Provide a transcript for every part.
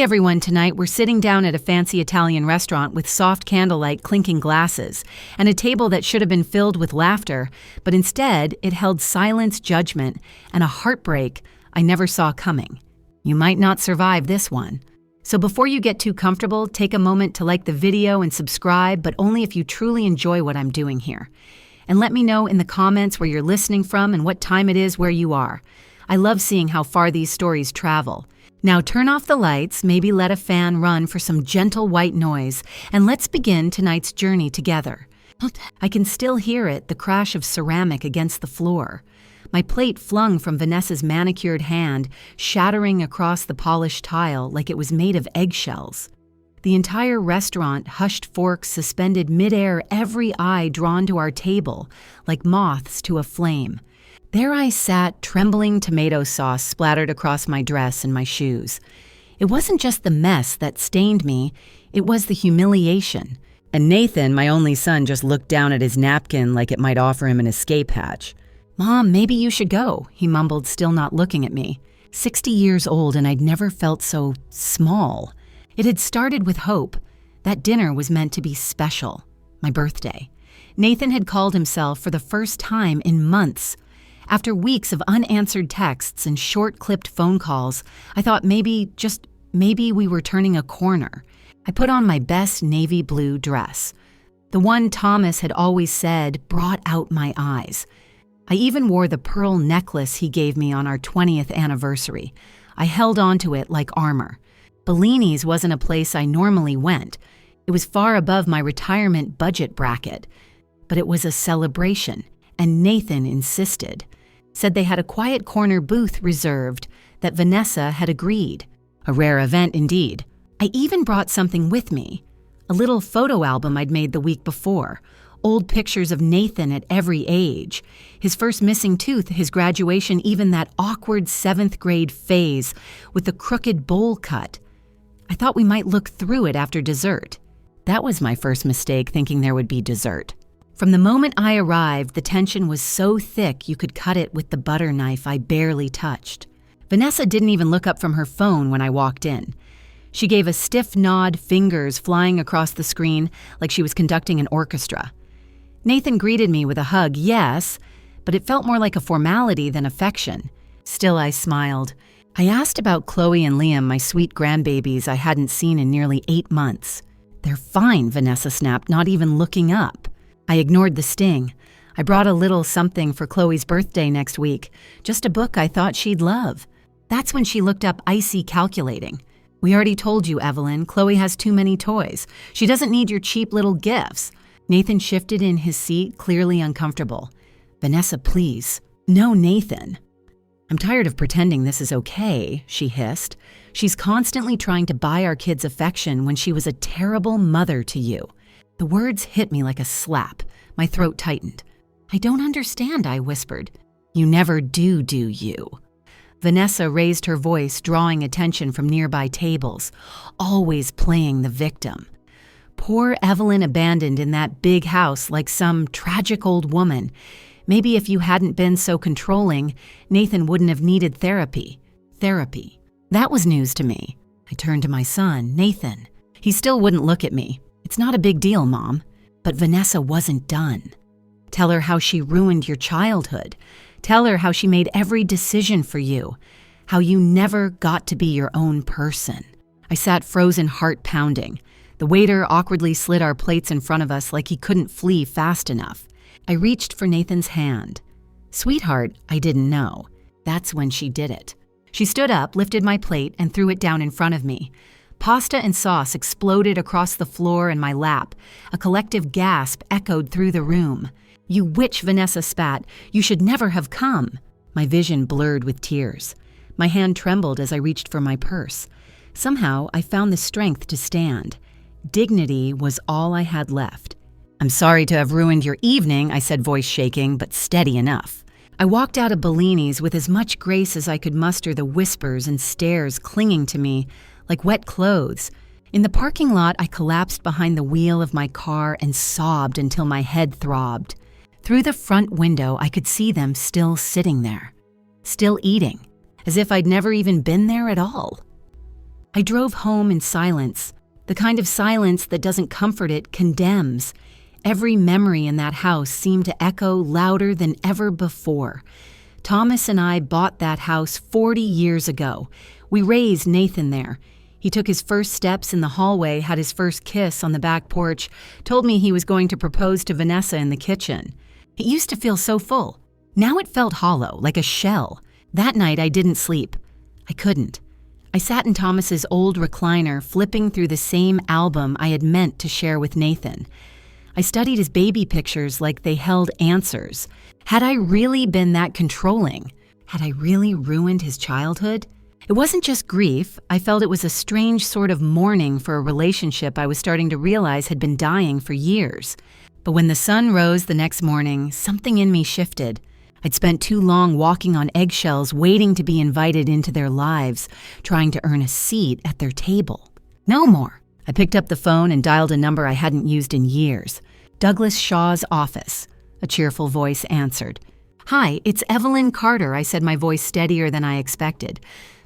everyone, tonight we're sitting down at a fancy Italian restaurant with soft candlelight clinking glasses and a table that should have been filled with laughter, but instead it held silence, judgment, and a heartbreak I never saw coming. You might not survive this one. So before you get too comfortable, take a moment to like the video and subscribe, but only if you truly enjoy what I'm doing here. And let me know in the comments where you're listening from and what time it is where you are. I love seeing how far these stories travel. Now turn off the lights, maybe let a fan run for some gentle white noise, and let's begin tonight's journey together. I can still hear it, the crash of ceramic against the floor. My plate flung from Vanessa's manicured hand, shattering across the polished tile like it was made of eggshells. The entire restaurant, hushed forks suspended midair, every eye drawn to our table, like moths to a flame. There I sat, trembling tomato sauce splattered across my dress and my shoes. It wasn't just the mess that stained me, it was the humiliation. And Nathan, my only son, just looked down at his napkin like it might offer him an escape hatch. "Mom, maybe you should go," he mumbled, still not looking at me. 60 years old, and I'd never felt so small. It had started with hope. That dinner was meant to be special. My birthday. Nathan had called himself for the first time in months. After weeks of unanswered texts and short-clipped phone calls, I thought maybe we were turning a corner. I put on my best navy blue dress. The one Thomas had always said brought out my eyes. I even wore the pearl necklace he gave me on our 20th anniversary. I held onto it like armor. Bellini's wasn't a place I normally went. It was far above my retirement budget bracket. But it was a celebration, and Nathan insisted. Said they had a quiet corner booth reserved, that Vanessa had agreed. A rare event indeed. I even brought something with me. A little photo album I'd made the week before. Old pictures of Nathan at every age. His first missing tooth, his graduation, even that awkward 7th grade phase with the crooked bowl cut. I thought we might look through it after dessert. That was my first mistake, thinking there would be dessert. From the moment I arrived, the tension was so thick you could cut it with the butter knife I barely touched. Vanessa didn't even look up from her phone when I walked in. She gave a stiff nod, fingers flying across the screen like she was conducting an orchestra. Nathan greeted me with a hug, yes, but it felt more like a formality than affection. Still, I smiled. I asked about Chloe and Liam, my sweet grandbabies I hadn't seen in nearly 8 months. "They're fine," Vanessa snapped, not even looking up. I ignored the sting. I brought a little something for Chloe's birthday next week, just a book I thought she'd love. That's when she looked up, icy calculating. "We already told you, Evelyn, Chloe has too many toys. She doesn't need your cheap little gifts." Nathan shifted in his seat, clearly uncomfortable. "Vanessa, please." "No, Nathan." "I'm tired of pretending this is okay," she hissed. "She's constantly trying to buy our kids affection when she was a terrible mother to you." The words hit me like a slap. My throat tightened. "I don't understand," I whispered. "You never do you." Vanessa raised her voice, drawing attention from nearby tables, always playing the victim. Poor Evelyn abandoned in that big house like some tragic old woman. Maybe if you hadn't been so controlling, Nathan wouldn't have needed therapy. Therapy. That was news to me. I turned to my son, Nathan. He still wouldn't look at me. "It's not a big deal, Mom." But Vanessa wasn't done. "Tell her how she ruined your childhood. Tell her how she made every decision for you. How you never got to be your own person." I sat frozen, heart pounding. The waiter awkwardly slid our plates in front of us like he couldn't flee fast enough. I reached for Nathan's hand. "Sweetheart," I didn't know. That's when she did it. She stood up, lifted my plate, and threw it down in front of me. Pasta and sauce exploded across the floor in my lap. A collective gasp echoed through the room. "You witch," Vanessa spat. "You should never have come." My vision blurred with tears. My hand trembled as I reached for my purse. Somehow, I found the strength to stand. Dignity was all I had left. "I'm sorry to have ruined your evening," I said, voice shaking, but steady enough. I walked out of Bellini's with as much grace as I could muster, the whispers and stares clinging to me like wet clothes. In the parking lot, I collapsed behind the wheel of my car and sobbed until my head throbbed. Through the front window, I could see them still sitting there, still eating, as if I'd never even been there at all. I drove home in silence, the kind of silence that doesn't comfort, it condemns. Every memory in that house seemed to echo louder than ever before. Thomas and I bought that house 40 years ago. We raised Nathan there. He took his first steps in the hallway, had his first kiss on the back porch, told me he was going to propose to Vanessa in the kitchen. It used to feel so full. Now it felt hollow, like a shell. That night I didn't sleep. I couldn't. I sat in Thomas's old recliner, flipping through the same album I had meant to share with Nathan. I studied his baby pictures like they held answers. Had I really been that controlling? Had I really ruined his childhood? It wasn't just grief. I felt it was a strange sort of mourning for a relationship I was starting to realize had been dying for years. But when the sun rose the next morning, something in me shifted. I'd spent too long walking on eggshells, waiting to be invited into their lives, trying to earn a seat at their table. No more. I picked up the phone and dialed a number I hadn't used in years. Douglas Shaw's office. A cheerful voice answered. "Hi, it's Evelyn Carter," I said, my voice steadier than I expected.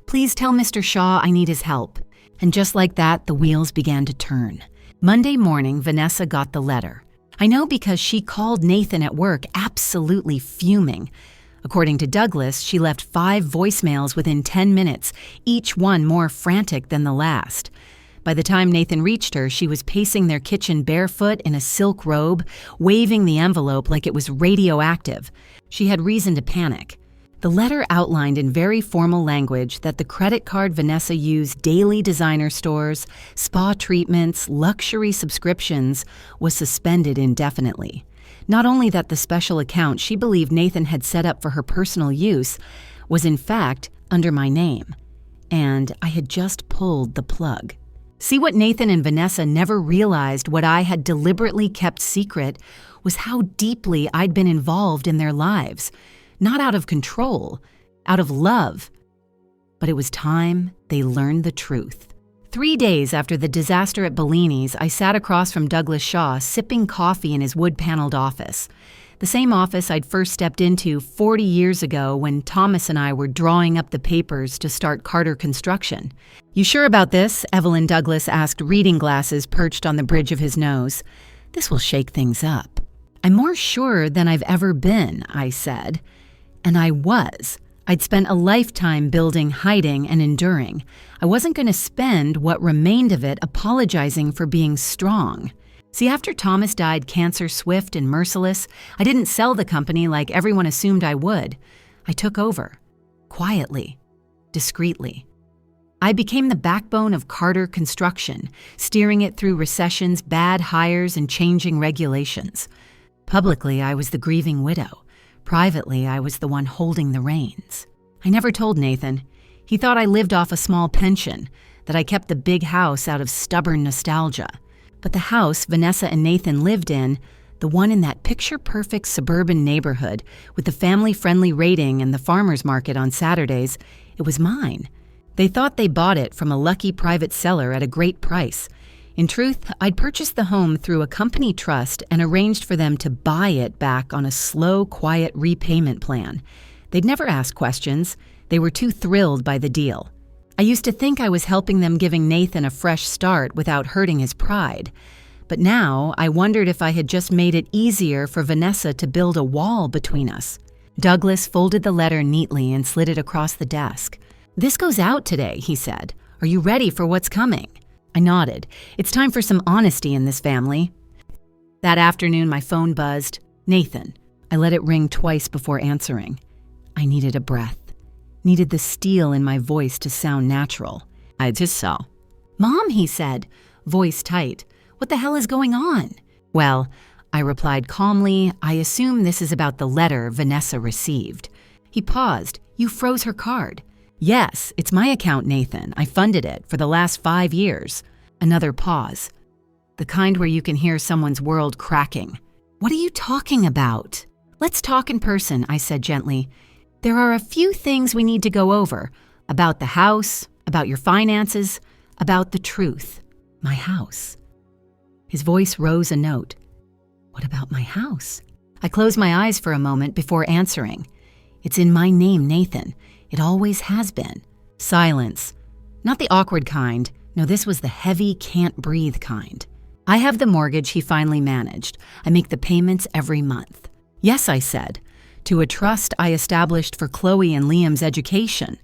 "Please tell Mr. Shaw I need his help." And just like that, the wheels began to turn. Monday morning, Vanessa got the letter. I know because she called Nathan at work, absolutely fuming. According to Douglas, she left 5 voicemails within 10 minutes, each one more frantic than the last. By the time Nathan reached her, she was pacing their kitchen barefoot in a silk robe, waving the envelope like it was radioactive. She had reason to panic. The letter outlined in very formal language that the credit card Vanessa used daily designer stores, spa treatments, luxury subscriptions was suspended indefinitely. Not only that the special account she believed Nathan had set up for her personal use was in fact under my name. And I had just pulled the plug. See, what Nathan and Vanessa never realized, what I had deliberately kept secret, was how deeply I'd been involved in their lives. Not out of control, out of love. But it was time they learned the truth. 3 days after the disaster at Bellini's, I sat across from Douglas Shaw, sipping coffee in his wood-paneled office. The same office I'd first stepped into 40 years ago when Thomas and I were drawing up the papers to start Carter construction. "You sure about this?" Evelyn Douglas asked, reading glasses perched on the bridge of his nose. "This will shake things up." "I'm more sure than I've ever been," I said. And I was. I'd spent a lifetime building, hiding, and enduring. I wasn't going to spend what remained of it apologizing for being strong. See, after Thomas died cancer swift and merciless, I didn't sell the company like everyone assumed I would. I took over. Quietly. Discreetly. I became the backbone of Carter Construction, steering it through recessions, bad hires, and changing regulations. Publicly, I was the grieving widow. Privately, I was the one holding the reins. I never told Nathan. He thought I lived off a small pension, that I kept the big house out of stubborn nostalgia. But the house Vanessa and Nathan lived in, the one in that picture-perfect suburban neighborhood with the family-friendly rating and the farmer's market on Saturdays, it was mine. They thought they bought it from a lucky private seller at a great price. In truth, I'd purchased the home through a company trust and arranged for them to buy it back on a slow, quiet repayment plan. They'd never ask questions. They were too thrilled by the deal. I used to think I was helping them, giving Nathan a fresh start without hurting his pride. But now I wondered if I had just made it easier for Vanessa to build a wall between us. Douglas folded the letter neatly and slid it across the desk. "This goes out today," he said. "Are you ready for what's coming?" I nodded. It's time for some honesty in this family. That afternoon, my phone buzzed. "Nathan." I let it ring twice before answering. I needed a breath. Needed the steel in my voice to sound natural. "I just saw." "Mom," he said, voice tight. "What the hell is going on?" "Well," I replied calmly, "I assume this is about the letter Vanessa received." He paused. "You froze her card." "Yes, it's my account, Nathan. I funded it for the last 5 years. Another pause. The kind where you can hear someone's world cracking. "What are you talking about?" "Let's talk in person," I said gently. "There are a few things we need to go over. About the house, about your finances, about the truth. My house." His voice rose a note. "What about my house?" I closed my eyes for a moment before answering. "It's in my name, Nathan. It always has been." Silence. Not the awkward kind. No, this was the heavy, can't-breathe kind. I have the mortgage he finally managed. I make the payments every month. Yes, I said, to a trust I established for Chloe and Liam's education.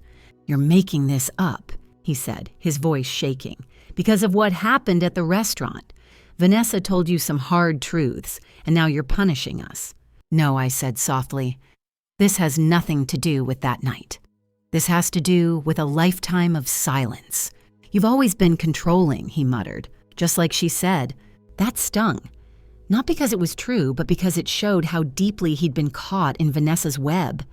You're making this up, he said, his voice shaking, because of what happened at the restaurant. Vanessa told you some hard truths, and now you're punishing us. No, I said softly. This has nothing to do with that night. This has to do with a lifetime of silence. You've always been controlling, he muttered, just like she said. That stung. Not because it was true, but because it showed how deeply he'd been caught in Vanessa's web.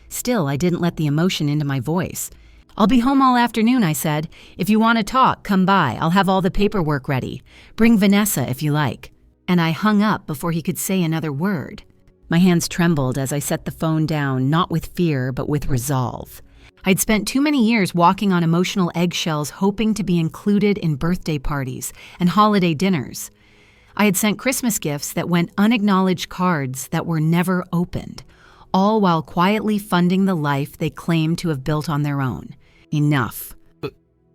Still, I didn't let the emotion into my voice. I'll be home all afternoon, I said. If you want to talk, come by. I'll have all the paperwork ready. Bring Vanessa if you like. And I hung up before he could say another word. My hands trembled as I set the phone down, not with fear, but with resolve. I'd spent too many years walking on emotional eggshells hoping to be included in birthday parties and holiday dinners. I had sent Christmas gifts that went unacknowledged cards that were never opened, all while quietly funding the life they claimed to have built on their own. Enough.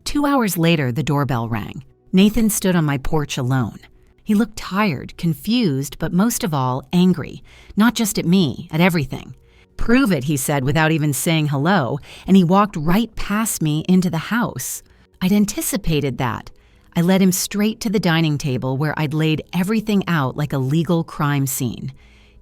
2 hours later, the doorbell rang. Nathan stood on my porch alone. He looked tired, confused, but most of all, angry. Not just at me, at everything. Prove it, he said without even saying hello, and he walked right past me into the house. I'd anticipated that. I led him straight to the dining table where I'd laid everything out like a legal crime scene.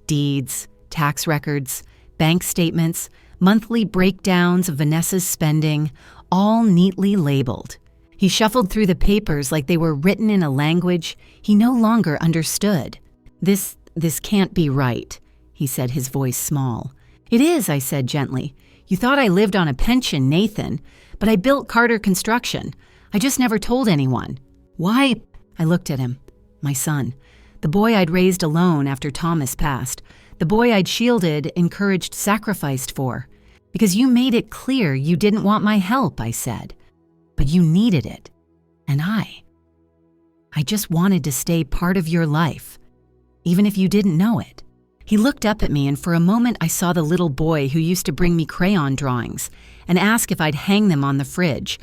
Deeds, tax records, bank statements, monthly breakdowns of Vanessa's spending, all neatly labeled. He shuffled through the papers like they were written in a language he no longer understood. This can't be right, he said, his voice small. It is, I said gently. You thought I lived on a pension, Nathan, but I built Carter Construction. I just never told anyone. Why? I looked at him. My son. The boy I'd raised alone after Thomas passed. The boy I'd shielded, encouraged, sacrificed for. Because you made it clear you didn't want my help, I said. But you needed it. And I just wanted to stay part of your life, even if you didn't know it. He looked up at me, and for a moment I saw the little boy who used to bring me crayon drawings and ask if I'd hang them on the fridge.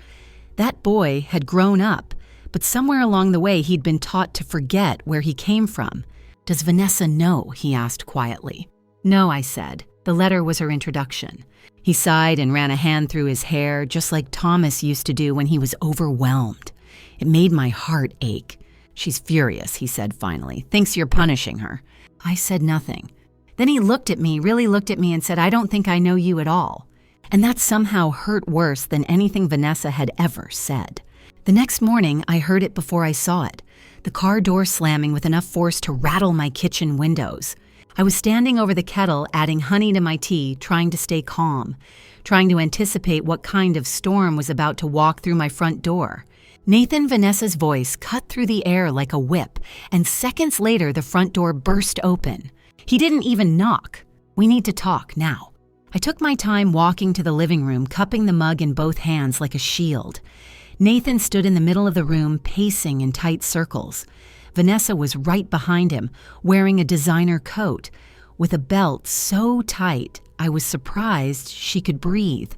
That boy had grown up, but somewhere along the way he'd been taught to forget where he came from. Does Vanessa know? He asked quietly. No, I said. The letter was her introduction. He sighed and ran a hand through his hair, just like Thomas used to do when he was overwhelmed. It made my heart ache. She's furious, he said finally. Thinks you're punishing her. I said nothing. Then he looked at me, really looked at me and said, I don't think I know you at all. And that somehow hurt worse than anything Vanessa had ever said. The next morning, I heard it before I saw it. The car door slamming with enough force to rattle my kitchen windows. I was standing over the kettle, adding honey to my tea, trying to stay calm, trying to anticipate what kind of storm was about to walk through my front door. Nathan Vanessa's voice cut through the air like a whip, and seconds later the front door burst open. He didn't even knock. We need to talk now. I took my time walking to the living room, cupping the mug in both hands like a shield. Nathan stood in the middle of the room, pacing in tight circles. Vanessa was right behind him, wearing a designer coat, with a belt so tight I was surprised she could breathe.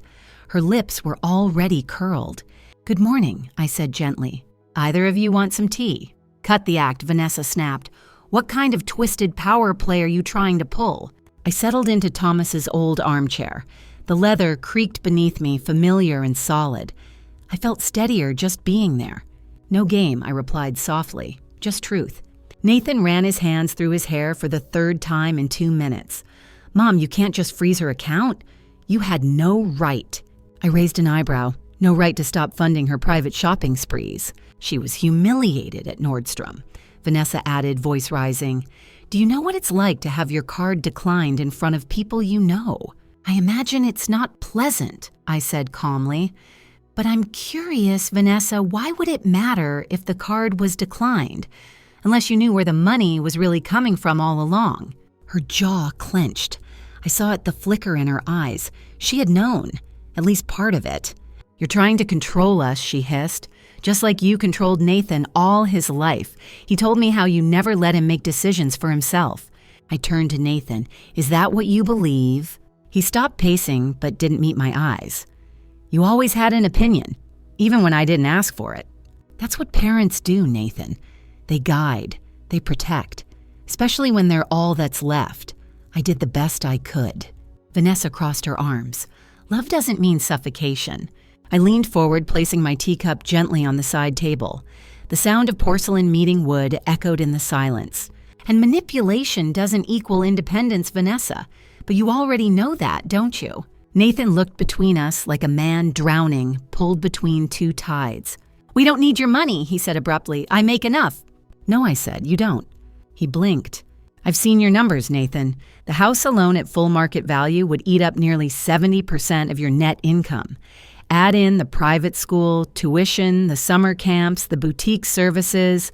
Her lips were already curled. Good morning, I said gently. Either of you want some tea? Cut the act, Vanessa snapped. What kind of twisted power play are you trying to pull? I settled into Thomas's old armchair. The leather creaked beneath me, familiar and solid. I felt steadier just being there. No game, I replied softly. Just truth. Nathan ran his hands through his hair for the third time in 2 minutes. Mom, you can't just freeze her account. You had no right. I raised an eyebrow. No right to stop funding her private shopping sprees. She was humiliated at Nordstrom. Vanessa added, voice rising. Do you know what it's like to have your card declined in front of people you know? I imagine it's not pleasant, I said calmly. But I'm curious, Vanessa, why would it matter if the card was declined? Unless you knew where the money was really coming from all along. Her jaw clenched. I saw it the flicker in her eyes. She had known, at least part of it. You're trying to control us, she hissed. Just like you controlled Nathan all his life. He told me how you never let him make decisions for himself. I turned to Nathan. Is that what you believe? He stopped pacing, but didn't meet my eyes. You always had an opinion. even when I didn't ask for it. That's what parents do, Nathan. They guide, they protect, especially when they're all that's left. I did the best I could. Vanessa crossed her arms. Love doesn't mean suffocation. I leaned forward, placing my teacup gently on the side table. The sound of porcelain meeting wood echoed in the silence. And manipulation doesn't equal independence, Vanessa. But you already know that, don't you? Nathan looked between us like a man drowning, pulled between two tides. We don't need your money, he said abruptly. I make enough. No, I said, you don't. He blinked. I've seen your numbers, Nathan. The house alone at full market value would eat up nearly 70% of your net income. Add in the private school, tuition, the summer camps, the boutique services.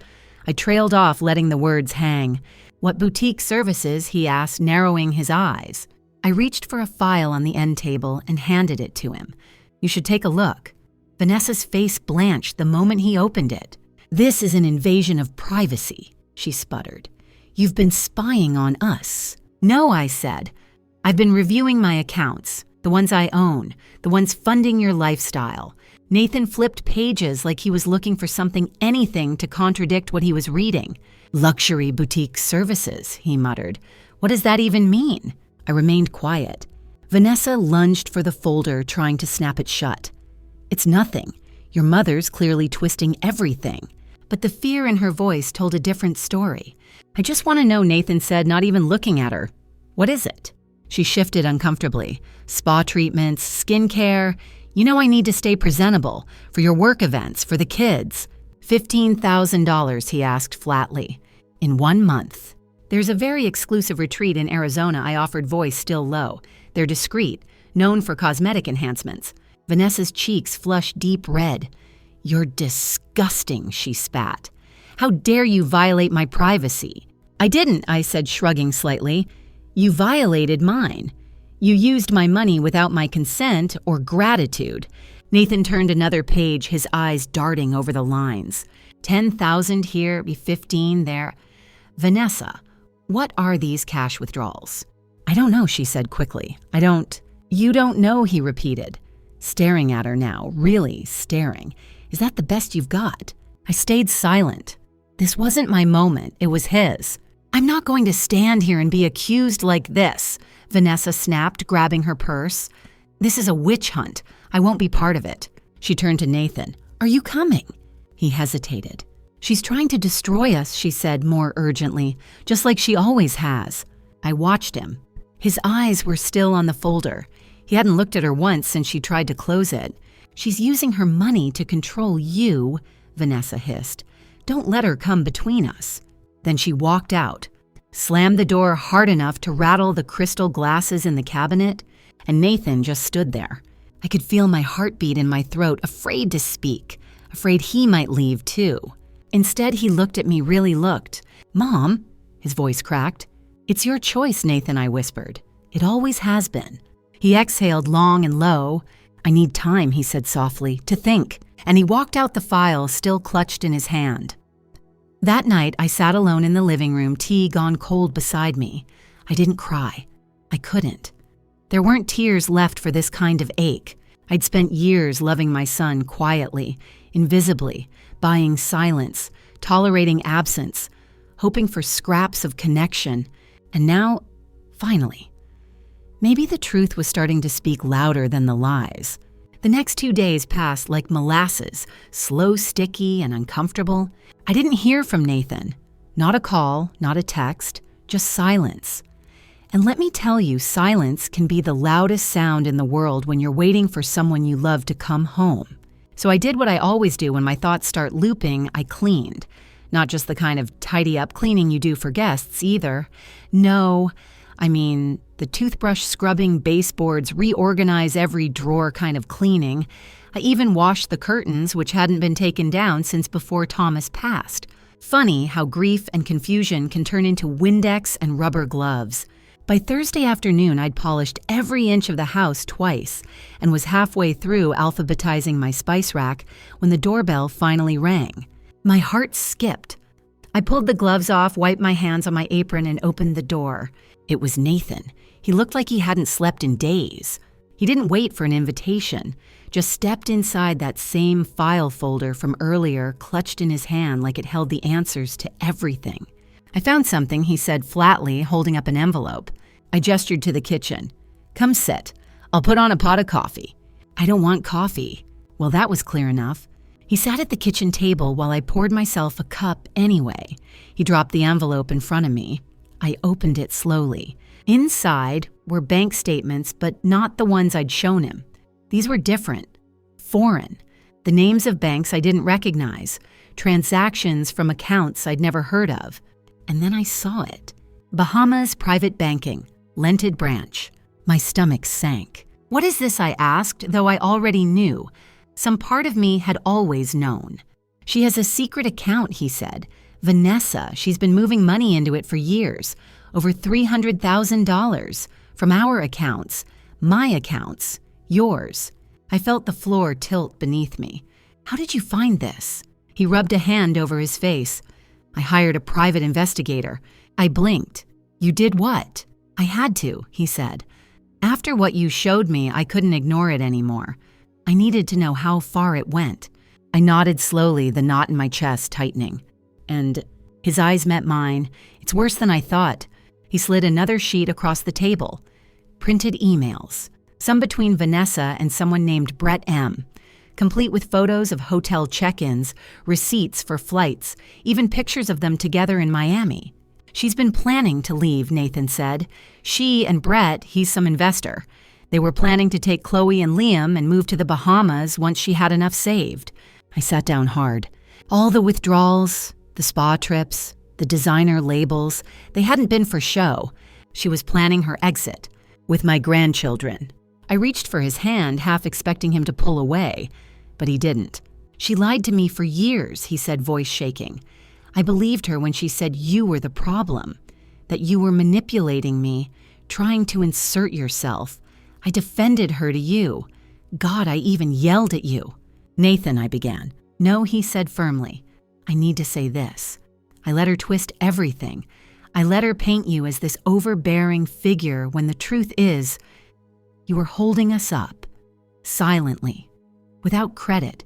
I trailed off, letting the words hang. What boutique services? He asked, narrowing his eyes. I reached for a file on the end table and handed it to him. You should take a look. Vanessa's face blanched the moment he opened it. This is an invasion of privacy, she sputtered. You've been spying on us. No, I said. I've been reviewing my accounts, the ones I own, the ones funding your lifestyle. Nathan flipped pages like he was looking for anything to contradict what he was reading. Luxury boutique services, he muttered. What does that even mean? I remained quiet. Vanessa lunged for the folder, trying to snap it shut. It's nothing. Your mother's clearly twisting everything. But the fear in her voice told a different story. I just want to know, Nathan said, not even looking at her. What is it? She shifted uncomfortably. Spa treatments, skincare. You know I need to stay presentable. For your work events, for the kids. $15,000, he asked flatly. In 1 month. There's a very exclusive retreat in Arizona I offered, voice still low. They're discreet, known for cosmetic enhancements. Vanessa's cheeks flushed deep red. You're disgusting, she spat. How dare you violate my privacy? I didn't, I said, shrugging slightly. You violated mine. You used my money without my consent or gratitude. Nathan turned another page, his eyes darting over the lines. 10,000 here, be 15 there. Vanessa, what are these cash withdrawals? I don't know, she said quickly. You don't know, he repeated. Staring at her now, really staring. Is that the best you've got? I stayed silent. This wasn't my moment, it was his. I'm not going to stand here and be accused like this, Vanessa snapped, grabbing her purse. This is a witch hunt. I won't be part of it. She turned to Nathan. Are you coming? He hesitated. She's trying to destroy us, she said more urgently, just like she always has. I watched him. His eyes were still on the folder. He hadn't looked at her once since she tried to close it. She's using her money to control you, Vanessa hissed. Don't let her come between us. Then she walked out, slammed the door hard enough to rattle the crystal glasses in the cabinet, and Nathan just stood there. I could feel my heartbeat in my throat, afraid to speak, afraid he might leave too. Instead, he looked at me, really looked. Mom, his voice cracked. It's your choice, Nathan, I whispered. It always has been. He exhaled long and low. I need time, he said softly, to think, and he walked out the file still clutched in his hand. That night, I sat alone in the living room, tea gone cold beside me. I didn't cry. I couldn't. There weren't tears left for this kind of ache. I'd spent years loving my son quietly, invisibly, buying silence, tolerating absence, hoping for scraps of connection, and now, finally. Maybe the truth was starting to speak louder than the lies. The next 2 days passed like molasses, slow, sticky, and uncomfortable. I didn't hear from Nathan. Not a call, not a text, just silence. And let me tell you, silence can be the loudest sound in the world when you're waiting for someone you love to come home. So I did what I always do when my thoughts start looping. I cleaned. Not just the kind of tidy-up cleaning you do for guests, either. No, I mean the toothbrush scrubbing, baseboards, reorganize every drawer kind of cleaning. I even washed the curtains, which hadn't been taken down since before Thomas passed. Funny how grief and confusion can turn into Windex and rubber gloves. By Thursday afternoon, I'd polished every inch of the house twice and was halfway through alphabetizing my spice rack when the doorbell finally rang. My heart skipped. I pulled the gloves off, wiped my hands on my apron, and opened the door. It was Nathan. He looked like he hadn't slept in days. He didn't wait for an invitation, just stepped inside that same file folder from earlier, clutched in his hand like it held the answers to everything. "I found something," he said flatly, holding up an envelope. I gestured to the kitchen. "Come sit. I'll put on a pot of coffee." "I don't want coffee." Well, that was clear enough. He sat at the kitchen table while I poured myself a cup anyway. He dropped the envelope in front of me. I opened it slowly. Inside were bank statements, but not the ones I'd shown him. These were different, foreign. The names of banks I didn't recognize, transactions from accounts I'd never heard of. And then I saw it. Bahamas Private Banking, Lented Branch. My stomach sank. "What is this?" I asked, though I already knew. Some part of me had always known. "She has a secret account," he said. "Vanessa, she's been moving money into it for years. Over $300,000 from our accounts, my accounts, yours." I felt the floor tilt beneath me. "How did you find this?" He rubbed a hand over his face. "I hired a private investigator." I blinked. "You did what?" "I had to," he said. "After what you showed me, I couldn't ignore it anymore. I needed to know how far it went." I nodded slowly, the knot in my chest tightening. "And..." His eyes met mine. "It's worse than I thought." He slid another sheet across the table. Printed emails. Some between Vanessa and someone named Brett M., complete with photos of hotel check-ins, receipts for flights, even pictures of them together in Miami. "She's been planning to leave," Nathan said. "She and Brett, he's some investor. They were planning to take Chloe and Liam and move to the Bahamas once she had enough saved." I sat down hard. All the withdrawals, the spa trips, the designer labels, they hadn't been for show. She was planning her exit with my grandchildren. I reached for his hand, half expecting him to pull away, but he didn't. "She lied to me for years," he said, voice shaking. "I believed her when she said you were the problem, that you were manipulating me, trying to insert yourself. I defended her to you. God, I even yelled at you." "Nathan," I began. "No," he said firmly. "I need to say this. I let her twist everything. I let her paint you as this overbearing figure when the truth is, you were holding us up, silently, without credit,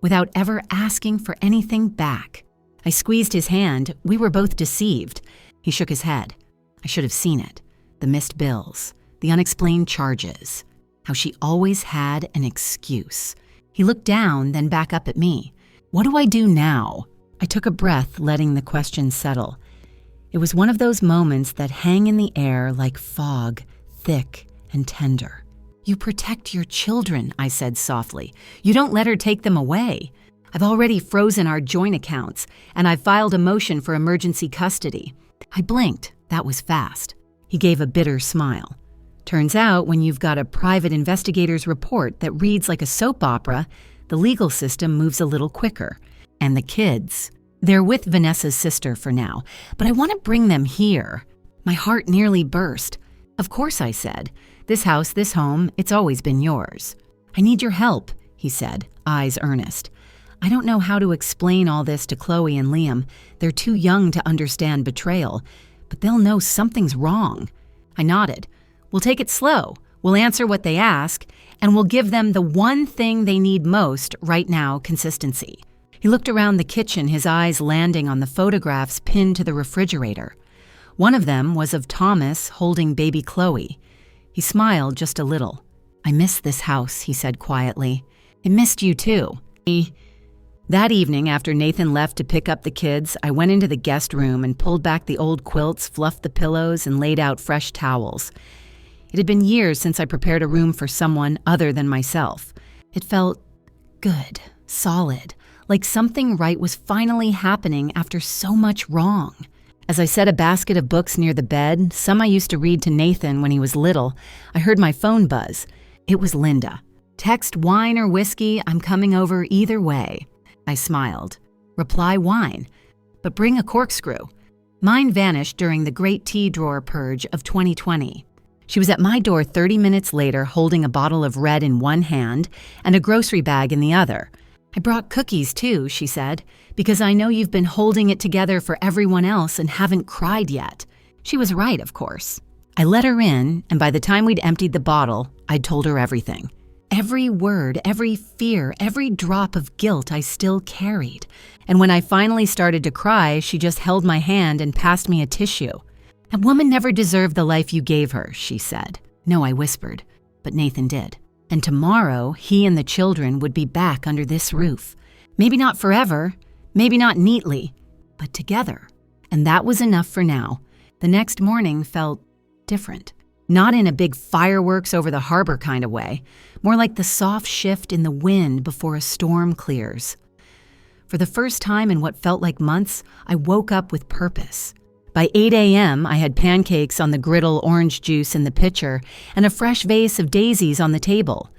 without ever asking for anything back." I squeezed his hand. We were both deceived. He shook his head. I should have seen it. The missed bills, the unexplained charges, how she always had an excuse. He looked down, then back up at me. "What do I do now?" I took a breath, letting the question settle. It was one of those moments that hang in the air like fog, thick and tender. "You protect your children," I said softly. "You don't let her take them away. I've already frozen our joint accounts, and I've filed a motion for emergency custody." I blinked. That was fast. He gave a bitter smile. "Turns out when you've got a private investigator's report that reads like a soap opera, the legal system moves a little quicker. And the kids, they're with Vanessa's sister for now, but I want to bring them here." My heart nearly burst. "Of course," I said. "This house, this home, it's always been yours." "I need your help," he said, eyes earnest. "I don't know how to explain all this to Chloe and Liam. They're too young to understand betrayal, but they'll know something's wrong." I nodded. "We'll take it slow. We'll answer what they ask, and we'll give them the one thing they need most right now, consistency." He looked around the kitchen, his eyes landing on the photographs pinned to the refrigerator. One of them was of Thomas holding baby Chloe. He smiled just a little. "I miss this house," he said quietly. "I missed you too." That evening, after Nathan left to pick up the kids, I went into the guest room and pulled back the old quilts, fluffed the pillows, and laid out fresh towels. It had been years since I prepared a room for someone other than myself. It felt good, solid, like something right was finally happening after so much wrong. As I set a basket of books near the bed, some I used to read to Nathan when he was little, I heard my phone buzz. It was Linda. "Text wine or whiskey, I'm coming over either way." I smiled. "Reply wine, but bring a corkscrew." Mine vanished during the great tea drawer purge of 2020. She was at my door 30 minutes later, holding a bottle of red in one hand and a grocery bag in the other. "I brought cookies too," she said, "because I know you've been holding it together for everyone else and haven't cried yet." She was right, of course. I let her in, and by the time we'd emptied the bottle, I'd told her everything. Every word, every fear, every drop of guilt I still carried. And when I finally started to cry, she just held my hand and passed me a tissue. "That woman never deserved the life you gave her," she said. No, I whispered, but Nathan did. And tomorrow, he and the children would be back under this roof. Maybe not forever, maybe not neatly, but together. And that was enough for now. The next morning felt different. Not in a big fireworks over the harbor kind of way, more like the soft shift in the wind before a storm clears. For the first time in what felt like months, I woke up with purpose. By 8 a.m., I had pancakes on the griddle, orange juice in the pitcher, and a fresh vase of daisies on the table.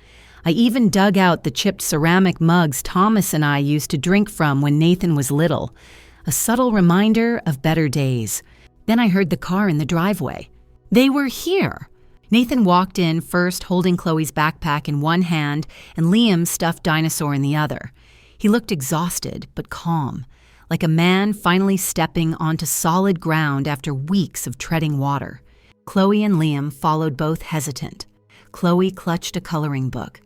I even dug out the chipped ceramic mugs Thomas and I used to drink from when Nathan was little, a subtle reminder of better days. Then I heard the car in the driveway. They were here. Nathan walked in first, holding Chloe's backpack in one hand and Liam's stuffed dinosaur in the other. He looked exhausted but calm, like a man finally stepping onto solid ground after weeks of treading water. Chloe and Liam followed, both hesitant. Chloe clutched a coloring book.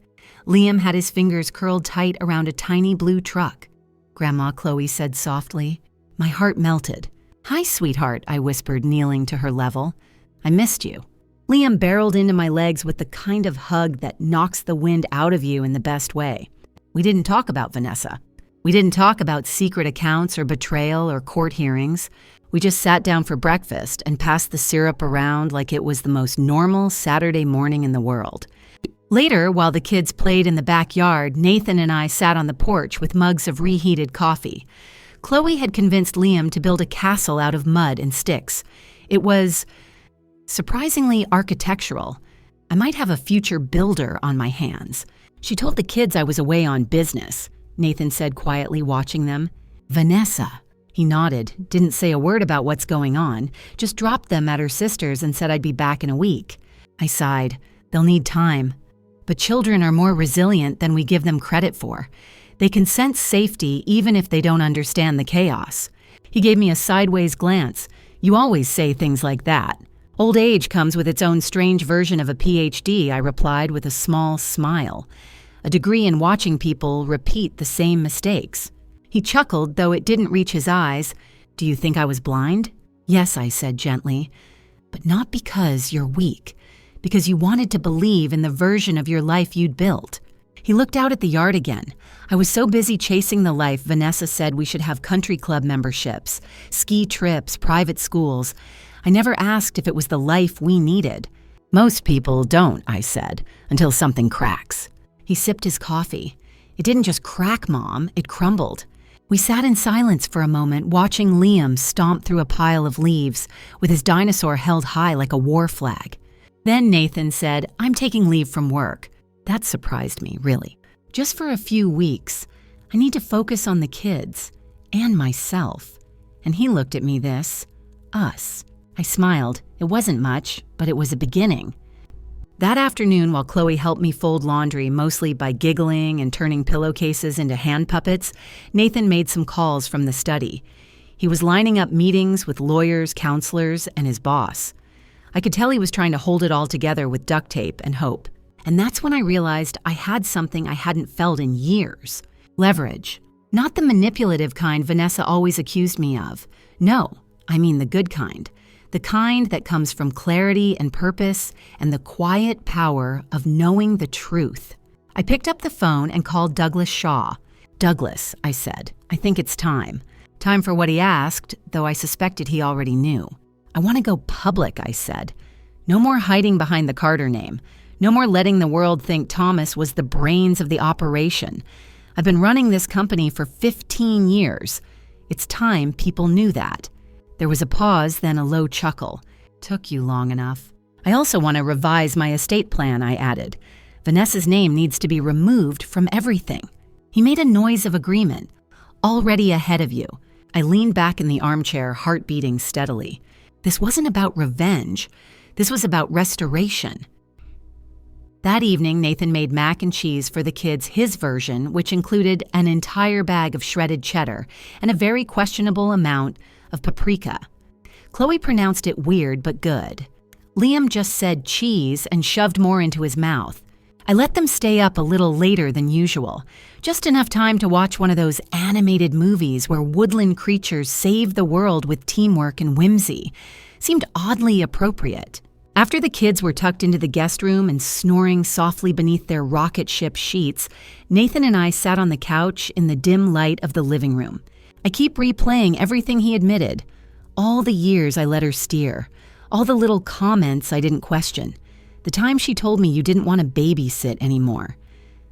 Liam had his fingers curled tight around a tiny blue truck. "Grandma," Chloe said softly. My heart melted. "Hi, sweetheart," I whispered, kneeling to her level. "I missed you." Liam barreled into my legs with the kind of hug that knocks the wind out of you in the best way. We didn't talk about Vanessa. We didn't talk about secret accounts or betrayal or court hearings. We just sat down for breakfast and passed the syrup around like it was the most normal Saturday morning in the world. Later, while the kids played in the backyard, Nathan and I sat on the porch with mugs of reheated coffee. Chloe had convinced Liam to build a castle out of mud and sticks. It was surprisingly architectural. I might have a future builder on my hands. She told the kids I was away on business, Nathan said quietly, watching them. "Vanessa." He nodded, didn't say a word about what's going on, just dropped them at her sister's and said I'd be back in a week. I sighed. They'll need time. But children are more resilient than we give them credit for. They can sense safety even if they don't understand the chaos. He gave me a sideways glance. "You always say things like that." "Old age comes with its own strange version of a PhD, I replied with a small smile. "A degree in watching people repeat the same mistakes." He chuckled, though it didn't reach his eyes. "Do you think I was blind?" "Yes," I said gently. "But not because you're weak. Because you wanted to believe in the version of your life you'd built." He looked out at the yard again. "I was so busy chasing the life Vanessa said we should have country club memberships, ski trips, private schools. I never asked if it was the life we needed." "Most people don't," I said, "until something cracks." He sipped his coffee. "It didn't just crack, Mom, it crumbled." We sat in silence for a moment, watching Liam stomp through a pile of leaves, with his dinosaur held high like a war flag. Then Nathan said, "I'm taking leave from work." That surprised me, really. "Just for a few weeks. I need to focus on the kids and myself." And he looked at me us. I smiled. It wasn't much, but it was a beginning. That afternoon, while Chloe helped me fold laundry, mostly by giggling and turning pillowcases into hand puppets, Nathan made some calls from the study. He was lining up meetings with lawyers, counselors, and his boss. I could tell he was trying to hold it all together with duct tape and hope. And that's when I realized I had something I hadn't felt in years. Leverage. Not the manipulative kind Vanessa always accused me of. No, I mean the good kind. The kind that comes from clarity and purpose and the quiet power of knowing the truth. I picked up the phone and called Douglas Shaw. "Douglas," I said, "I think it's time." Time for what he asked, though I suspected he already knew. "I want to go public," I said. "No more hiding behind the Carter name. No more letting the world think Thomas was the brains of the operation. I've been running this company for 15 years. It's time people knew that." There was a pause, then a low chuckle. "Took you long enough." "I also want to revise my estate plan," I added. "Vanessa's name needs to be removed from everything." He made a noise of agreement. "Already ahead of you." I leaned back in the armchair, heart beating steadily. This wasn't about revenge. This was about restoration. That evening, Nathan made mac and cheese for the kids, his version, which included an entire bag of shredded cheddar and a very questionable amount of paprika. Chloe pronounced it weird but good. Liam just said cheese and shoved more into his mouth. I let them stay up a little later than usual, just enough time to watch one of those animated movies where woodland creatures save the world with teamwork and whimsy. Seemed oddly appropriate. After the kids were tucked into the guest room and snoring softly beneath their rocket ship sheets, Nathan and I sat on the couch in the dim light of the living room. I keep replaying everything he admitted. All the years I let her steer. All the little comments I didn't question. The time she told me you didn't want to babysit anymore.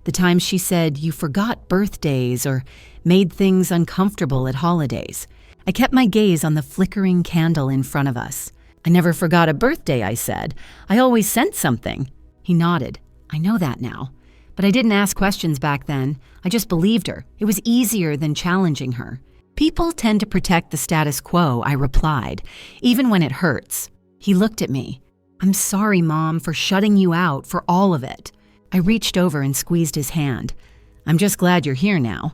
The time she said you forgot birthdays or made things uncomfortable at holidays. I kept my gaze on the flickering candle in front of us. I never forgot a birthday, I said. I always sent something. He nodded. I know that now. But I didn't ask questions back then. I just believed her. It was easier than challenging her. People tend to protect the status quo, I replied, even when it hurts. He looked at me. I'm sorry, Mom, for shutting you out, for all of it. I reached over and squeezed his hand. I'm just glad you're here now.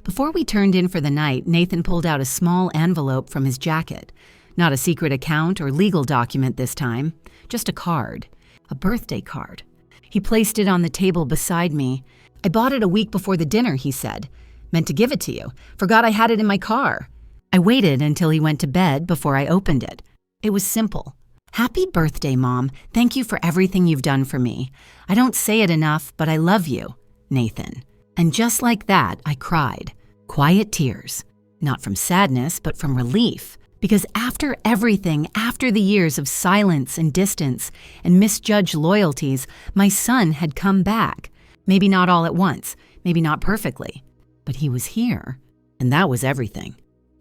Before we turned in for the night, Nathan pulled out a small envelope from his jacket. Not a secret account or legal document this time, just a card, a birthday card. He placed it on the table beside me. I bought it a week before the dinner, he said. Meant to give it to you. Forgot I had it in my car. I waited until he went to bed before I opened it. It was simple. Happy birthday, Mom. Thank you for everything you've done for me. I don't say it enough, but I love you, Nathan. And just like that, I cried. Quiet tears. Not from sadness, but from relief. Because after everything, after the years of silence and distance and misjudged loyalties, my son had come back. Maybe not all at once, maybe not perfectly, but he was here, and that was everything.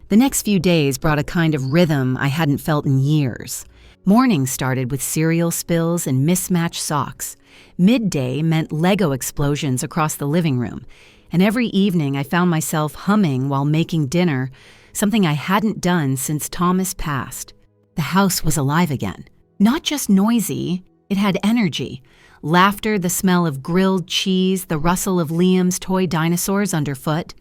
The next few days brought a kind of rhythm I hadn't felt in years. Mornings started with cereal spills and mismatched socks. Midday meant Lego explosions across the living room, and every evening I found myself humming while making dinner, something I hadn't done since Thomas passed. The house was alive again. Not just noisy, it had energy. Laughter, the smell of grilled cheese, the rustle of Liam's toy dinosaurs underfoot.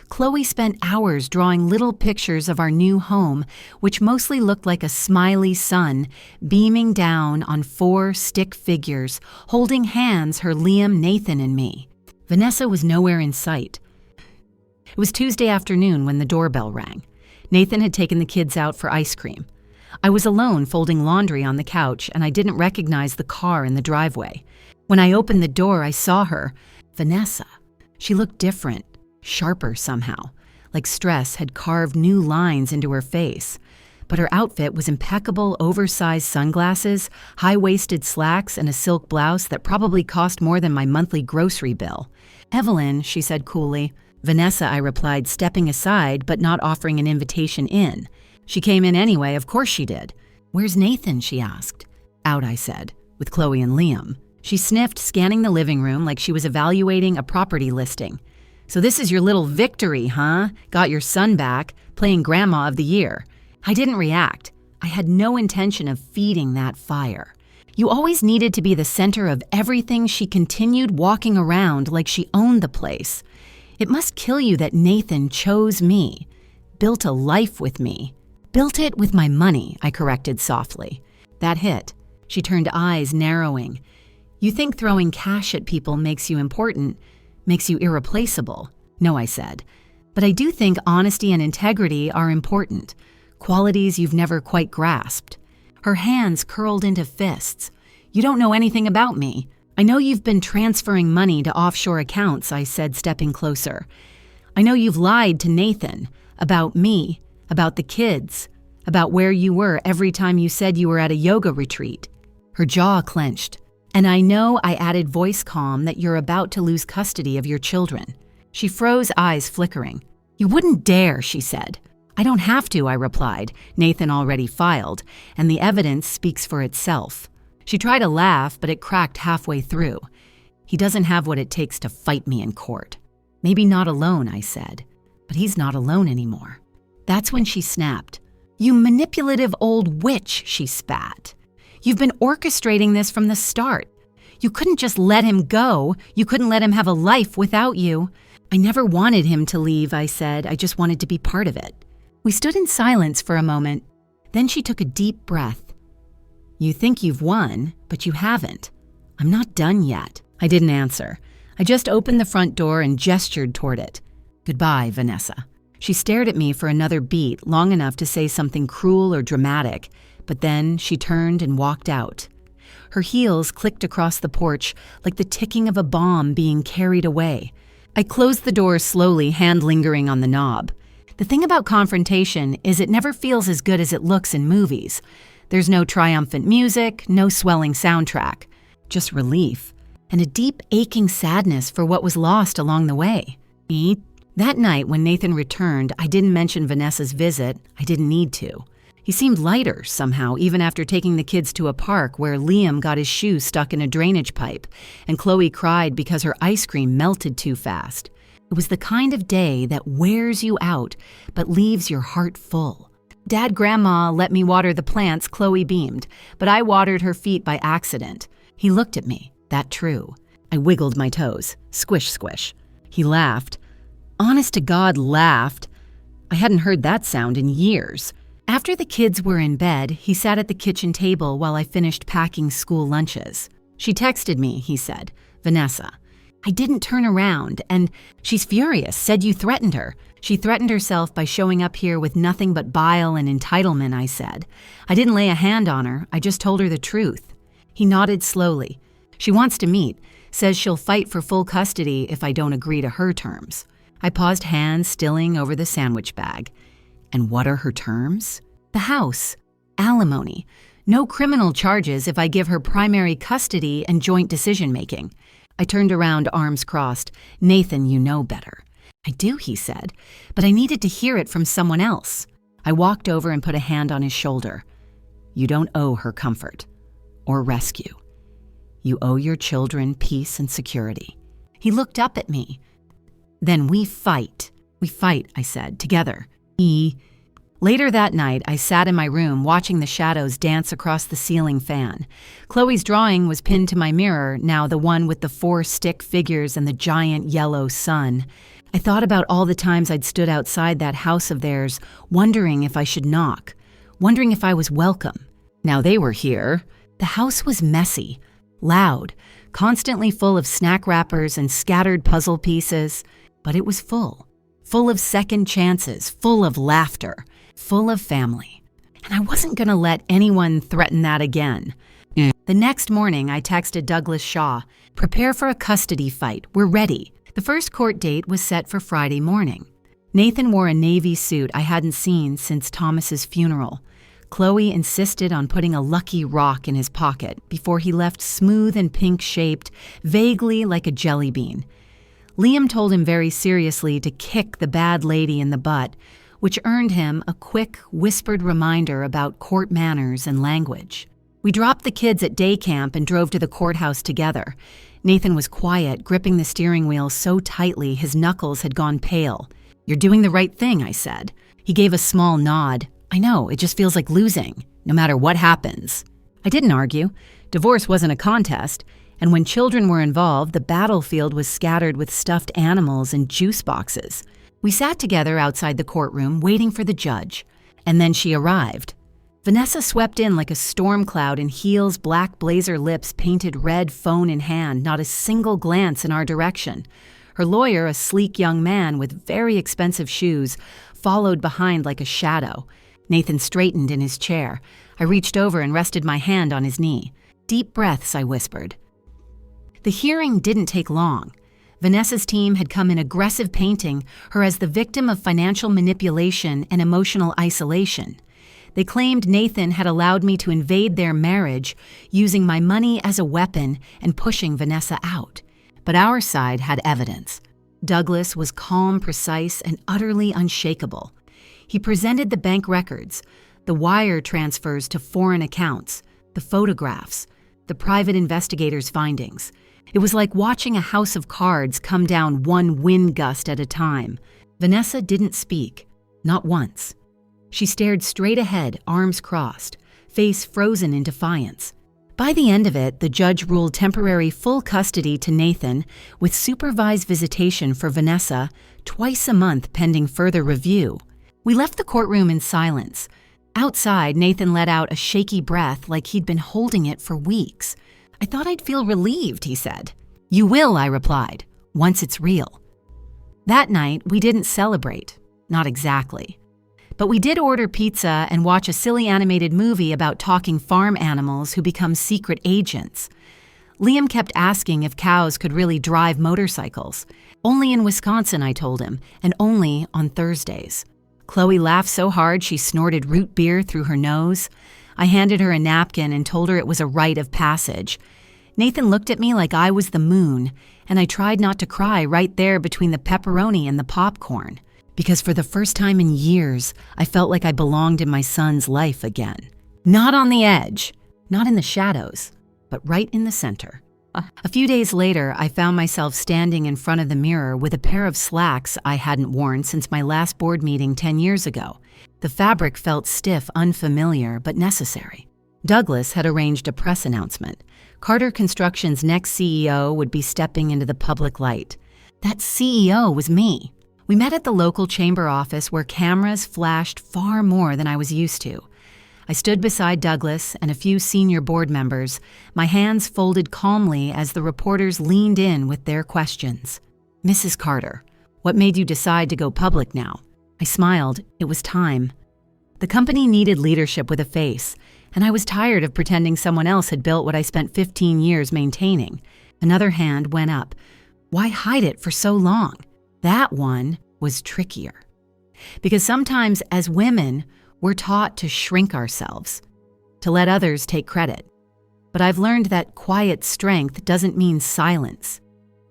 Chloe spent hours drawing little pictures of our new home, which mostly looked like a smiley sun, beaming down on 4 stick figures, holding hands, her Liam, Nathan, and me. Vanessa was nowhere in sight. It was Tuesday afternoon when the doorbell rang. Nathan had taken the kids out for ice cream. I was alone folding laundry on the couch, and I didn't recognize the car in the driveway. When I opened the door, I saw her, Vanessa. She looked different, sharper somehow, like stress had carved new lines into her face. But her outfit was impeccable, oversized sunglasses, high-waisted slacks, and a silk blouse that probably cost more than my monthly grocery bill. Evelyn, she said coolly. Vanessa, I replied, stepping aside but not offering an invitation in. She came in anyway, of course she did. Where's Nathan, she asked. Out, I said, with Chloe and Liam. She sniffed, scanning the living room like she was evaluating a property listing. So this is your little victory, huh? Got your son back, playing Grandma of the Year. I didn't react. I had no intention of feeding that fire. You always needed to be the center of everything. She continued walking around like she owned the place. It must kill you that Nathan chose me, built a life with me. Built it with my money, I corrected softly. That hit. She turned eyes narrowing. You think throwing cash at people makes you important, makes you irreplaceable. No, I said. But I do think honesty and integrity are important, qualities you've never quite grasped. Her hands curled into fists. You don't know anything about me. I know you've been transferring money to offshore accounts, I said, stepping closer. I know you've lied to Nathan about me, about the kids, about where you were every time you said you were at a yoga retreat. Her jaw clenched. And I know, I added, voice calm, that you're about to lose custody of your children. She froze, eyes flickering. You wouldn't dare, she said. I don't have to, I replied. Nathan already filed, and the evidence speaks for itself. She tried to laugh, but it cracked halfway through. He doesn't have what it takes to fight me in court. Maybe not alone, I said, but he's not alone anymore. That's when she snapped. You manipulative old witch, she spat. You've been orchestrating this from the start. You couldn't just let him go. You couldn't let him have a life without you. I never wanted him to leave, I said. I just wanted to be part of it. We stood in silence for a moment. Then she took a deep breath. You think you've won, but you haven't. I'm not done yet. I didn't answer. I just opened the front door and gestured toward it. "Goodbye, Vanessa." She stared at me for another beat, long enough to say something cruel or dramatic, but then she turned and walked out. Her heels clicked across the porch like the ticking of a bomb being carried away. I closed the door slowly, hand lingering on the knob. The thing about confrontation is it never feels as good as it looks in movies. There's no triumphant music, no swelling soundtrack, just relief, and a deep aching sadness for what was lost along the way. That night when Nathan returned, I didn't mention Vanessa's visit. I didn't need to. He seemed lighter somehow, even after taking the kids to a park where Liam got his shoe stuck in a drainage pipe, and Chloe cried because her ice cream melted too fast. It was the kind of day that wears you out, but leaves your heart full. "Dad, Grandma let me water the plants," Chloe beamed, but I watered her feet by accident. He looked at me. That true. I wiggled my toes. Squish, squish. He laughed. Honest to God, laughed. I hadn't heard that sound in years. After the kids were in bed, he sat at the kitchen table while I finished packing school lunches. "She texted me," he said, "Vanessa." I didn't turn around, and "She's furious, said you threatened her. She threatened herself by showing up here with nothing but bile and entitlement," I said. "I didn't lay a hand on her, I just told her the truth." He nodded slowly. "She wants to meet, says she'll fight for full custody if I don't agree to her terms." I paused, hands stilling over the sandwich bag. And what are her terms? The house, alimony, no criminal charges if I give her primary custody and joint decision-making. I turned around, arms crossed. "Nathan, you know better." "I do," he said, "but I needed to hear it from someone else." I walked over and put a hand on his shoulder. "You don't owe her comfort or rescue. You owe your children peace and security." He looked up at me. "Then we fight." "We fight," I said, "together." Later that night, I sat in my room watching the shadows dance across the ceiling fan. Chloe's drawing was pinned to my mirror, now the one with the 4 stick figures and the giant yellow sun. I thought about all the times I'd stood outside that house of theirs, wondering if I should knock, wondering if I was welcome. Now they were here. The house was messy, loud, constantly full of snack wrappers and scattered puzzle pieces, but it was full. Full of second chances, full of laughter, full of family. And I wasn't going to let anyone threaten that again. The next morning, I texted Douglas Shaw, "Prepare for a custody fight. We're ready." The first court date was set for Friday morning. Nathan wore a navy suit I hadn't seen since Thomas's funeral. Chloe insisted on putting a lucky rock in his pocket before he left, smooth and pink-shaped, vaguely like a jelly bean. Liam told him very seriously to kick the bad lady in the butt, which earned him a quick, whispered reminder about court manners and language. We dropped the kids at day camp and drove to the courthouse together. Nathan was quiet, gripping the steering wheel so tightly his knuckles had gone pale. "You're doing the right thing," I said. He gave a small nod. "I know, it just feels like losing, no matter what happens." I didn't argue. Divorce wasn't a contest. And when children were involved, the battlefield was scattered with stuffed animals and juice boxes. We sat together outside the courtroom, waiting for the judge. And then she arrived. Vanessa swept in like a storm cloud in heels, black blazer lips painted red, phone in hand, not a single glance in our direction. Her lawyer, a sleek young man with very expensive shoes, followed behind like a shadow. Nathan straightened in his chair. I reached over and rested my hand on his knee. "Deep breaths," I whispered. The hearing didn't take long. Vanessa's team had come in aggressive, painting her as the victim of financial manipulation and emotional isolation. They claimed Nathan had allowed me to invade their marriage, using my money as a weapon and pushing Vanessa out. But our side had evidence. Douglas was calm, precise, and utterly unshakable. He presented the bank records, the wire transfers to foreign accounts, the photographs, the private investigator's findings. It was like watching a house of cards come down one wind gust at a time. Vanessa didn't speak, not once. She stared straight ahead, arms crossed, face frozen in defiance. By the end of it, the judge ruled temporary full custody to Nathan with supervised visitation for Vanessa twice a month pending further review. We left the courtroom in silence. Outside, Nathan let out a shaky breath like he'd been holding it for weeks. "I thought I'd feel relieved," he said. "You will," I replied, "once it's real." That night, we didn't celebrate. Not exactly. But we did order pizza and watch a silly animated movie about talking farm animals who become secret agents. Liam kept asking if cows could really drive motorcycles. Only in Wisconsin, I told him, and only on Thursdays. Chloe laughed so hard she snorted root beer through her nose. I handed her a napkin and told her it was a rite of passage. Nathan looked at me like I was the moon, and I tried not to cry right there between the pepperoni and the popcorn, because for the first time in years, I felt like I belonged in my son's life again. Not on the edge, not in the shadows, but right in the center. A few days later, I found myself standing in front of the mirror with a pair of slacks I hadn't worn since my last board meeting 10 years ago. The fabric felt stiff, unfamiliar, but necessary. Douglas had arranged a press announcement. Carter Construction's next CEO would be stepping into the public light. That CEO was me. We met at the local chamber office where cameras flashed far more than I was used to. I stood beside Douglas and a few senior board members, my hands folded calmly as the reporters leaned in with their questions. "Mrs. Carter, what made you decide to go public now?" I smiled. It was time. The company needed leadership with a face, and I was tired of pretending someone else had built what I spent 15 years maintaining. Another hand went up. Why hide it for so long? That one was trickier. Because sometimes as women, we're taught to shrink ourselves, to let others take credit. But I've learned that quiet strength doesn't mean silence.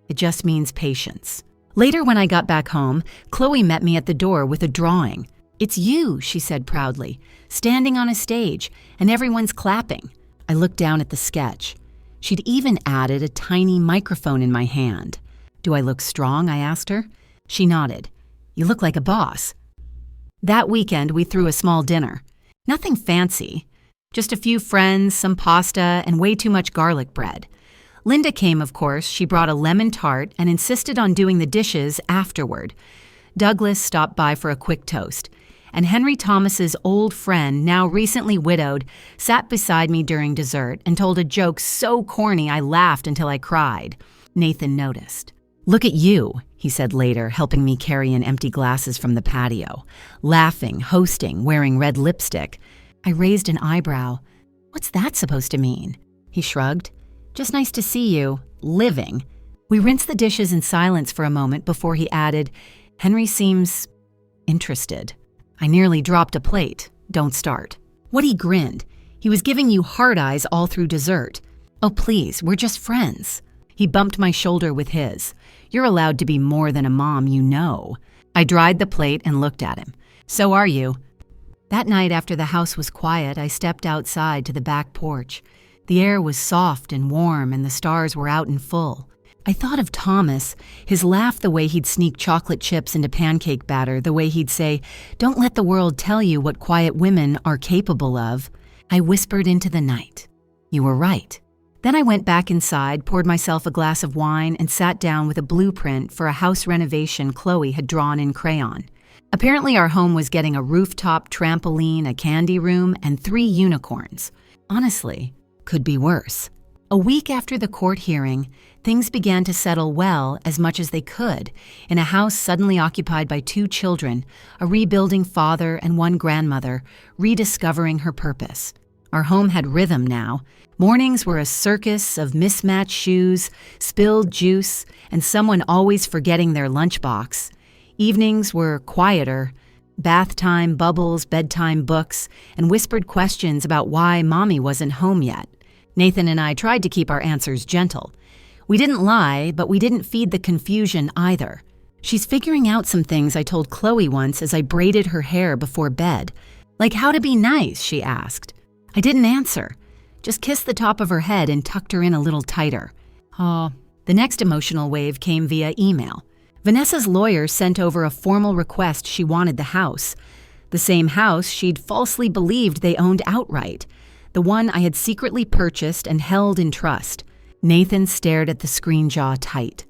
It just means patience. Later, when I got back home, Chloe met me at the door with a drawing. "It's you," she said proudly, "standing on a stage, and everyone's clapping." I looked down at the sketch. She'd even added a tiny microphone in my hand. "Do I look strong?" I asked her. She nodded. "You look like a boss." That weekend, we threw a small dinner. Nothing fancy. Just a few friends, some pasta, and way too much garlic bread. Linda came, of course. She brought a lemon tart and insisted on doing the dishes afterward. Douglas stopped by for a quick toast. And Henry Thomas's old friend, now recently widowed, sat beside me during dessert and told a joke so corny I laughed until I cried. Nathan noticed. "Look at you," he said later, helping me carry in empty glasses from the patio. Laughing, hosting, wearing red lipstick. I raised an eyebrow. "What's that supposed to mean?" He shrugged. "Just nice to see you. Living." We rinsed the dishes in silence for a moment before he added, "Henry seems interested." I nearly dropped a plate. "Don't start." Woody grinned. He was giving you hard eyes all through dessert. "Oh, please, we're just friends." He bumped my shoulder with his. "You're allowed to be more than a mom, you know." I dried the plate and looked at him. "So are you." That night after the house was quiet, I stepped outside to the back porch. The air was soft and warm and the stars were out in full. I thought of Thomas, his laugh, the way he'd sneak chocolate chips into pancake batter, the way he'd say, "Don't let the world tell you what quiet women are capable of." I whispered into the night, "You were right." Then I went back inside, poured myself a glass of wine, and sat down with a blueprint for a house renovation Chloe had drawn in crayon. Apparently our home was getting a rooftop trampoline, a candy room, and 3 unicorns. Honestly, could be worse. A week after the court hearing, things began to settle well as much as they could in a house suddenly occupied by 2 children, a rebuilding father and 1 grandmother, rediscovering her purpose. Our home had rhythm now. Mornings were a circus of mismatched shoes, spilled juice, and someone always forgetting their lunchbox. Evenings were quieter. Bath time, bubbles, bedtime books, and whispered questions about why Mommy wasn't home yet. Nathan and I tried to keep our answers gentle. We didn't lie, but we didn't feed the confusion either. "She's figuring out some things," I told Chloe once as I braided her hair before bed. "Like how to be nice," she asked. I didn't answer, just kissed the top of her head and tucked her in a little tighter. Oh, the next emotional wave came via email. Vanessa's lawyer sent over a formal request she wanted the house. The same house she'd falsely believed they owned outright. The one I had secretly purchased and held in trust. Nathan stared at the screen, jaw tight.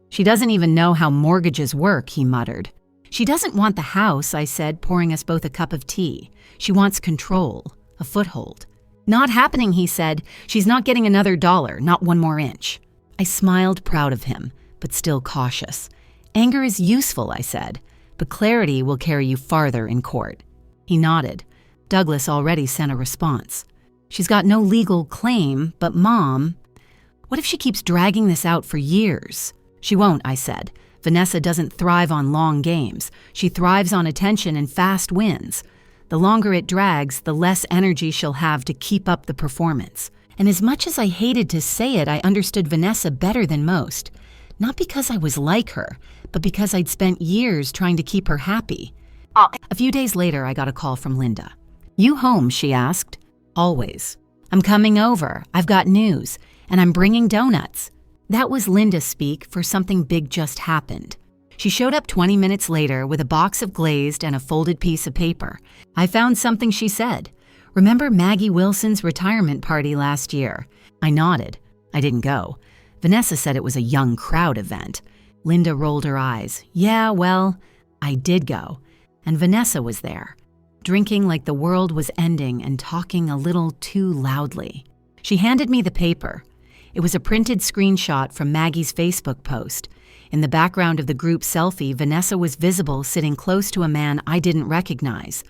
"She doesn't even know how mortgages work," he muttered. "She doesn't want the house," I said, pouring us both a cup of tea. "She wants control, a foothold." "Not happening," he said. "She's not getting another dollar, not 1 more inch." I smiled, proud of him, but still cautious. Anger is useful, I said, but clarity will carry you farther in court. He nodded. Douglas already sent a response. She's got no legal claim, but Mom, what if she keeps dragging this out for years? She won't, I said. Vanessa doesn't thrive on long games. She thrives on attention and fast wins. The longer it drags, the less energy she'll have to keep up the performance. And as much as I hated to say it, I understood Vanessa better than most. Not because I was like her, but because I'd spent years trying to keep her happy. A few days later, I got a call from Linda. "You home?" she asked. "Always." "I'm coming over. I've got news. And I'm bringing donuts." That was Linda speak for something big just happened. She showed up 20 minutes later with a box of glazed and a folded piece of paper. "I found something," she said. "Remember Maggie Wilson's retirement party last year?" I nodded. I didn't go. Vanessa said it was a young crowd event. Linda rolled her eyes. "Yeah, well, I did go. And Vanessa was there, drinking like the world was ending and talking a little too loudly." She handed me the paper. It was a printed screenshot from Maggie's Facebook post. In the background of the group selfie, Vanessa was visible sitting close to a man I didn't recognize.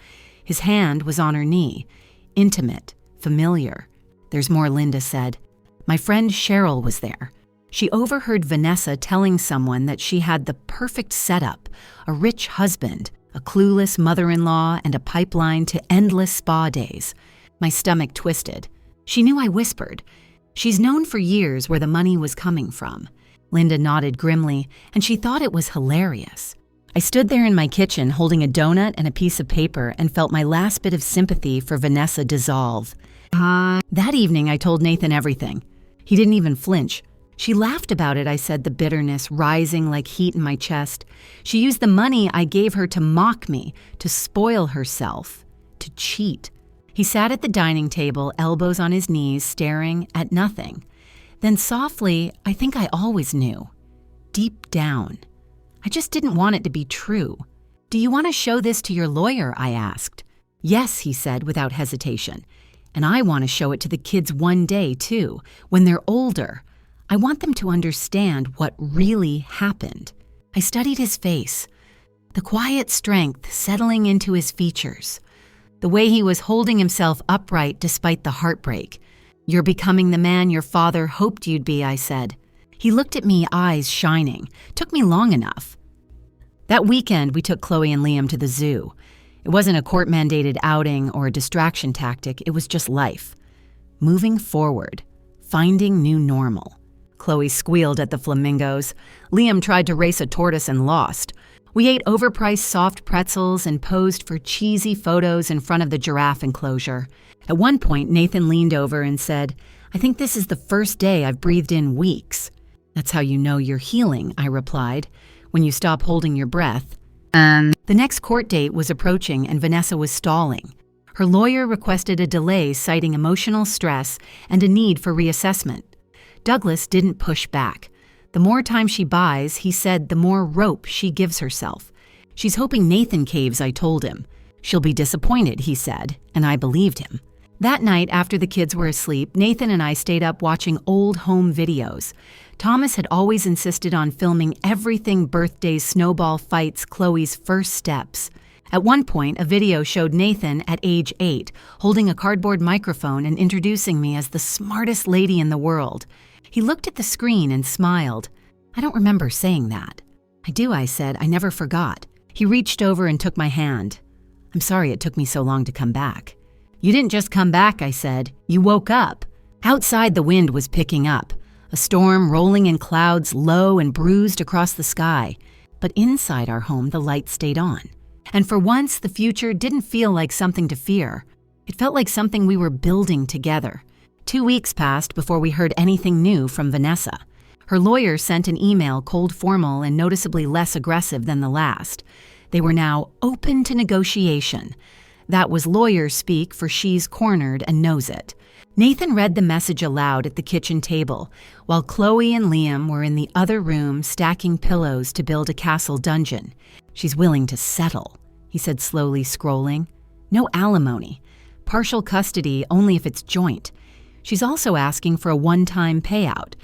His hand was on her knee. Intimate, familiar. "There's more," Linda said. "My friend Cheryl was there. She overheard Vanessa telling someone that she had the perfect setup, a rich husband, a clueless mother-in-law, and a pipeline to endless spa days." My stomach twisted. She knew I whispered. "She's known for years where the money was coming from." Linda nodded grimly, and she thought it was hilarious. I stood there in my kitchen holding a donut and a piece of paper and felt my last bit of sympathy for Vanessa dissolve. That evening, I told Nathan everything. He didn't even flinch. "She laughed about it," I said, the bitterness rising like heat in my chest. "She used the money I gave her to mock me, to spoil herself, to cheat." He sat at the dining table, elbows on his knees, staring at nothing. Then softly, "I think I always knew. Deep down. I just didn't want it to be true. Do you want to show this to your lawyer?" I asked. "Yes," he said without hesitation. "And I want to show it to the kids one day, too, when they're older. I want them to understand what really happened." I studied his face, the quiet strength settling into his features, the way he was holding himself upright despite the heartbreak. "You're becoming the man your father hoped you'd be," I said. He looked at me, eyes shining. Took me long enough. That weekend, we took Chloe and Liam to the zoo. It wasn't a court-mandated outing or a distraction tactic. It was just life. Moving forward. Finding new normal. Chloe squealed at the flamingos. Liam tried to race a tortoise and lost. We ate overpriced soft pretzels and posed for cheesy photos in front of the giraffe enclosure. At one point, Nathan leaned over and said, "I think this is the first day I've breathed in weeks." "That's how you know you're healing," I replied, "when you stop holding your breath." The next court date was approaching and Vanessa was stalling. Her lawyer requested a delay citing emotional stress and a need for reassessment. Douglas didn't push back. The more time she buys, he said, the more rope she gives herself. "She's hoping Nathan caves," I told him. "She'll be disappointed," he said, and I believed him. That night, after the kids were asleep, Nathan and I stayed up watching old home videos. Thomas had always insisted on filming everything: birthdays, snowball fights, Chloe's first steps. At one point, a video showed Nathan at age 8, holding a cardboard microphone and introducing me as the smartest lady in the world. He looked at the screen and smiled. "I don't remember saying that." "I do," I said. "I never forgot." He reached over and took my hand. "I'm sorry it took me so long to come back." "You didn't just come back," I said. "You woke up." Outside, the wind was picking up, a storm rolling in clouds low and bruised across the sky. But inside our home, the light stayed on. And for once, the future didn't feel like something to fear. It felt like something we were building together. 2 weeks passed before we heard anything new from Vanessa. Her lawyer sent an email, cold, formal, and noticeably less aggressive than the last. They were now open to negotiation. That was lawyer speak for she's cornered and knows it. Nathan read the message aloud at the kitchen table, while Chloe and Liam were in the other room stacking pillows to build a castle dungeon. "She's willing to settle," he said, slowly scrolling. "No alimony. Partial custody only if it's joint. She's also asking for a one-time payout.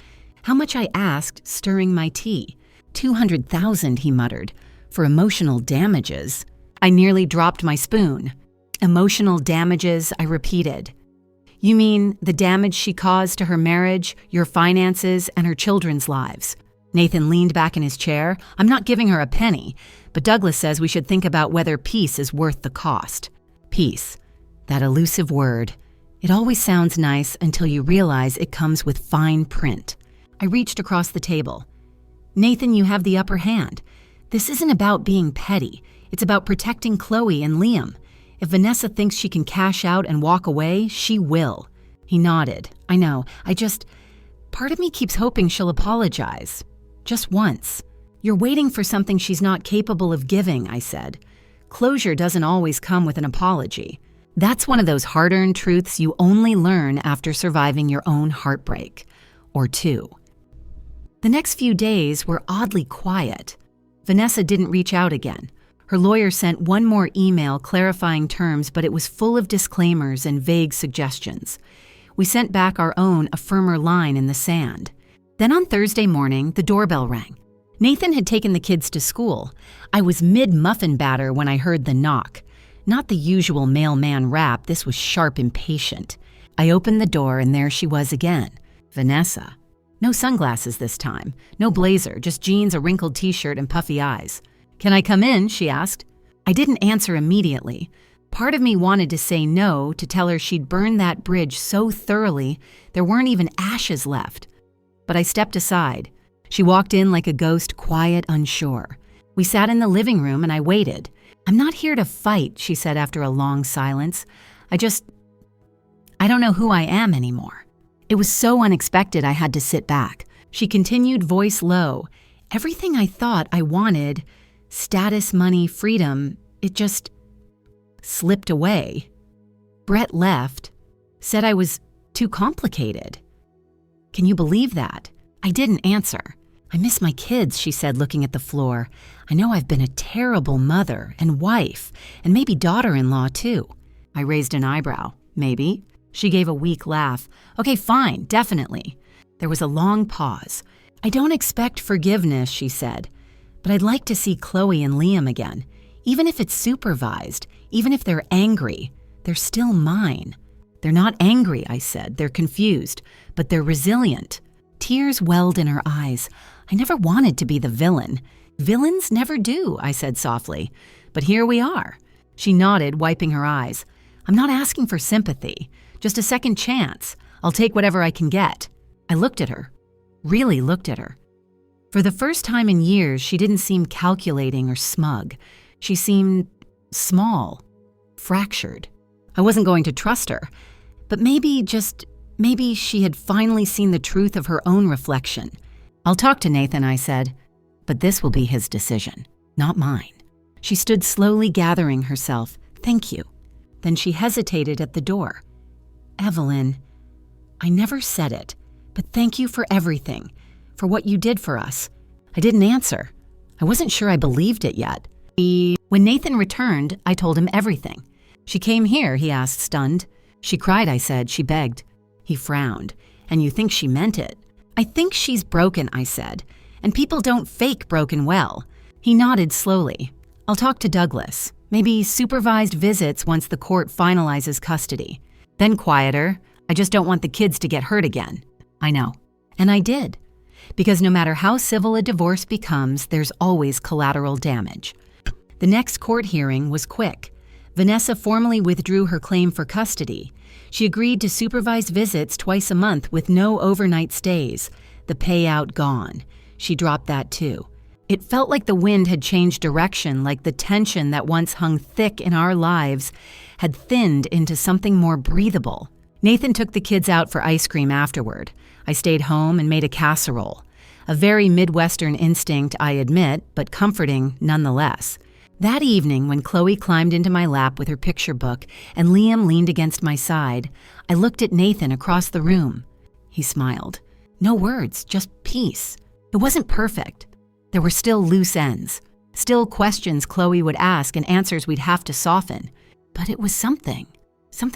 How much I asked, stirring my tea. 200,000, he muttered. For emotional damages. I nearly dropped my spoon. Emotional damages, I repeated. You mean the damage she caused to her marriage, your finances, and her children's lives? Nathan leaned back in his chair. I'm not giving her a penny, but Douglas says we should think about whether peace is worth the cost. Peace. That elusive word. It always sounds nice until you realize it comes with fine print. I reached across the table. Nathan, you have the upper hand. This isn't about being petty. It's about protecting Chloe and Liam. If Vanessa thinks she can cash out and walk away, she will. He nodded. I know. Part of me keeps hoping she'll apologize. Just once. You're waiting for something she's not capable of giving, I said. Closure doesn't always come with an apology. That's one of those hard-earned truths you only learn after surviving your own heartbreak. Or two. The next few days were oddly quiet. Vanessa didn't reach out again. Her lawyer sent one more email clarifying terms, but it was full of disclaimers and vague suggestions. We sent back our own a firmer line in the sand. Then on Thursday morning, the doorbell rang. Nathan had taken the kids to school. I was mid-muffin batter when I heard the knock. Not the usual mailman rap, this was sharp impatient. I opened the door and there she was again. Vanessa. No sunglasses this time. No blazer, just jeans, a wrinkled t-shirt, and puffy eyes. Can I come in? She asked. I didn't answer immediately. Part of me wanted to say no, to tell her she'd burned that bridge so thoroughly there weren't even ashes left. But I stepped aside. She walked in like a ghost, quiet, unsure. We sat in the living room and I waited. I'm not here to fight, she said after a long silence. I don't know who I am anymore. It was so unexpected I had to sit back. She continued, voice low. Everything I thought I wanted, status, money, freedom, it just slipped away. Brett left, said I was too complicated. Can you believe that? I didn't answer. I miss my kids, she said, looking at the floor. I know I've been a terrible mother and wife, and maybe daughter-in-law too. I raised an eyebrow. Maybe. She gave a weak laugh. Okay, fine, definitely. There was a long pause. I don't expect forgiveness, she said, but I'd like to see Chloe and Liam again. Even if it's supervised, even if they're angry, they're still mine. They're not angry, I said. They're confused, but they're resilient. Tears welled in her eyes. I never wanted to be the villain. Villains never do, I said softly. But here we are. She nodded, wiping her eyes. I'm not asking for sympathy. Just a second chance. I'll take whatever I can get. I looked at her. Really looked at her. For the first time in years, she didn't seem calculating or smug. She seemed small, fractured. I wasn't going to trust her. But maybe she had finally seen the truth of her own reflection. I'll talk to Nathan, I said, but this will be his decision, not mine. She stood slowly gathering herself. Thank you. Then she hesitated at the door. Evelyn, I never said it, but thank you for everything, for what you did for us. I didn't answer. I wasn't sure I believed it yet. When Nathan returned, I told him everything. She came here, he asked, stunned. She cried, I said. She begged. He frowned. And you think she meant it? I think she's broken, I said. And people don't fake broken well. He nodded slowly. I'll talk to Douglas. Maybe supervised visits once the court finalizes custody. Then quieter. I just don't want the kids to get hurt again. I know. And I did. Because no matter how civil a divorce becomes, there's always collateral damage. The next court hearing was quick. Vanessa formally withdrew her claim for custody. She agreed to supervised visits twice a month with no overnight stays. The payout gone. She dropped that too. It felt like the wind had changed direction, like the tension that once hung thick in our lives had thinned into something more breathable. Nathan took the kids out for ice cream afterward. I stayed home and made a casserole. A very Midwestern instinct, I admit, but comforting nonetheless. That evening, when Chloe climbed into my lap with her picture book and Liam leaned against my side, I looked at Nathan across the room. He smiled. No words, just peace. It wasn't perfect. There were still loose ends, still questions Chloe would ask and answers we'd have to soften. But it was something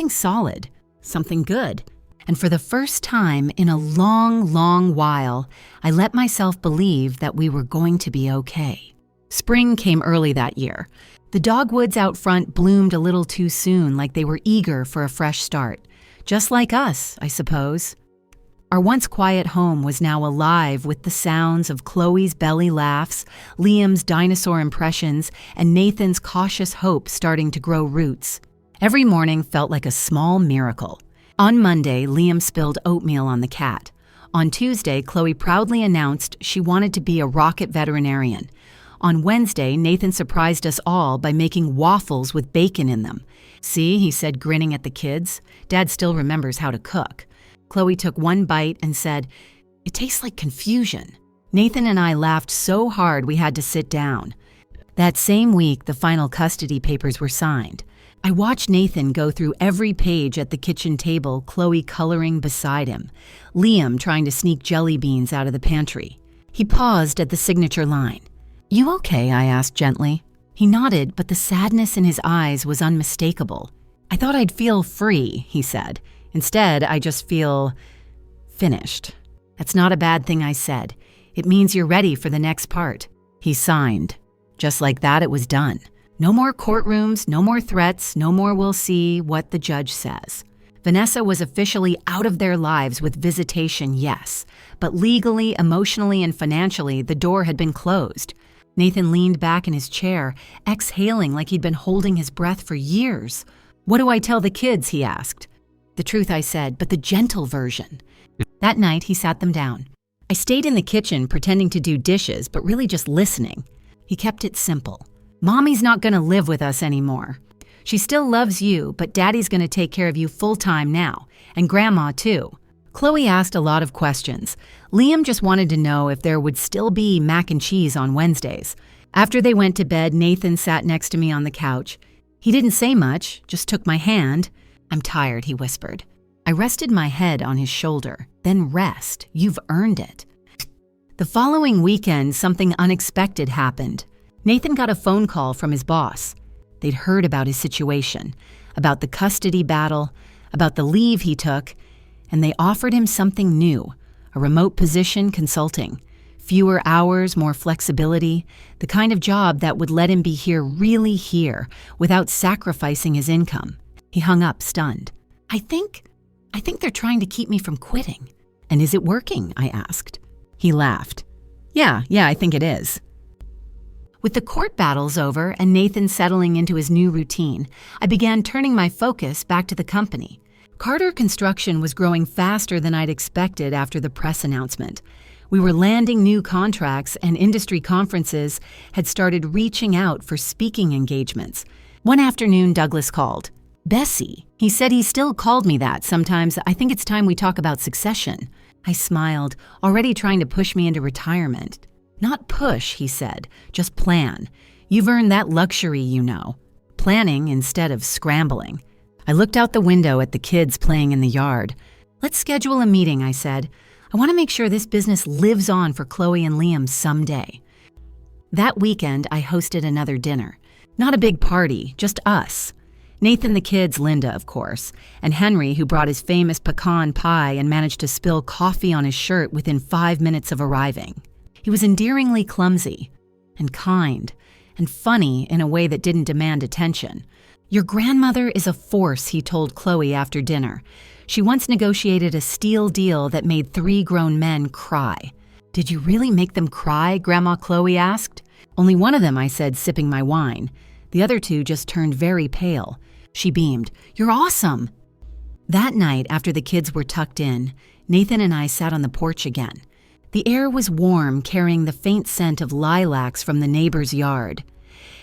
solid, something good. And for the first time in a long, long while, I let myself believe that we were going to be okay. Spring came early that year. The dogwoods out front bloomed a little too soon, like they were eager for a fresh start. Just like us, I suppose. Our once quiet home was now alive with the sounds of Chloe's belly laughs, Liam's dinosaur impressions, and Nathan's cautious hope starting to grow roots. Every morning felt like a small miracle. On Monday, Liam spilled oatmeal on the cat. On Tuesday, Chloe proudly announced she wanted to be a rocket veterinarian. On Wednesday, Nathan surprised us all by making waffles with bacon in them. "See," he said, grinning at the kids. "Dad still remembers how to cook." Chloe took one bite and said, "It tastes like confusion." Nathan and I laughed so hard we had to sit down. That same week, the final custody papers were signed. I watched Nathan go through every page at the kitchen table, Chloe coloring beside him, Liam trying to sneak jelly beans out of the pantry. He paused at the signature line. "You okay?" I asked gently. He nodded, but the sadness in his eyes was unmistakable. "I thought I'd feel free," he said. "Instead, I just feel finished." "That's not a bad thing," I said. "It means you're ready for the next part." He signed. Just like that, it was done. No more courtrooms, no more threats, no more "we'll see what the judge says." Vanessa was officially out of their lives with visitation, yes, but legally, emotionally, and financially, the door had been closed. Nathan leaned back in his chair, exhaling like he'd been holding his breath for years. "What do I tell the kids?" he asked. "The truth," I said, "but the gentle version." That night, he sat them down. I stayed in the kitchen pretending to do dishes, but really just listening. He kept it simple. "Mommy's not going to live with us anymore. She still loves you, but Daddy's going to take care of you full-time now, and Grandma too." Chloe asked a lot of questions. Liam just wanted to know if there would still be mac and cheese on Wednesdays. After they went to bed, Nathan sat next to me on the couch. He didn't say much, just took my hand. "I'm tired," he whispered. I rested my head on his shoulder. "Then rest. You've earned it." The following weekend, something unexpected happened. Nathan got a phone call from his boss. They'd heard about his situation, about the custody battle, about the leave he took, and they offered him something new, a remote position consulting. Fewer hours, more flexibility, the kind of job that would let him be here, really here, without sacrificing his income. He hung up, stunned. I think they're trying to keep me from quitting." "And is it working?" I asked. He laughed. Yeah, I think it is." With the court battles over and Nathan settling into his new routine, I began turning my focus back to the company. Carter Construction was growing faster than I'd expected after the press announcement. We were landing new contracts, and industry conferences had started reaching out for speaking engagements. One afternoon, Douglas called. "Bessie." He said he still called me that sometimes. "I think it's time we talk about succession." I smiled, already trying to push me into retirement. "Not push," he said, "just plan. You've earned that luxury, you know. Planning instead of scrambling." I looked out the window at the kids playing in the yard. "Let's schedule a meeting," I said. "I want to make sure this business lives on for Chloe and Liam someday." That weekend, I hosted another dinner. Not a big party, just us. Nathan, the kids, Linda, of course, and Henry, who brought his famous pecan pie and managed to spill coffee on his shirt within 5 minutes of arriving. He was endearingly clumsy and kind and funny in a way that didn't demand attention. "Your grandmother is a force," he told Chloe after dinner. "She once negotiated a steal deal that made 3 grown men cry." "Did you really make them cry?" Grandma Chloe asked. "Only one of them," I said, sipping my wine. The other 2 just turned very pale. She beamed. "You're awesome." That night, after the kids were tucked in, Nathan and I sat on the porch again. The air was warm, carrying the faint scent of lilacs from the neighbor's yard.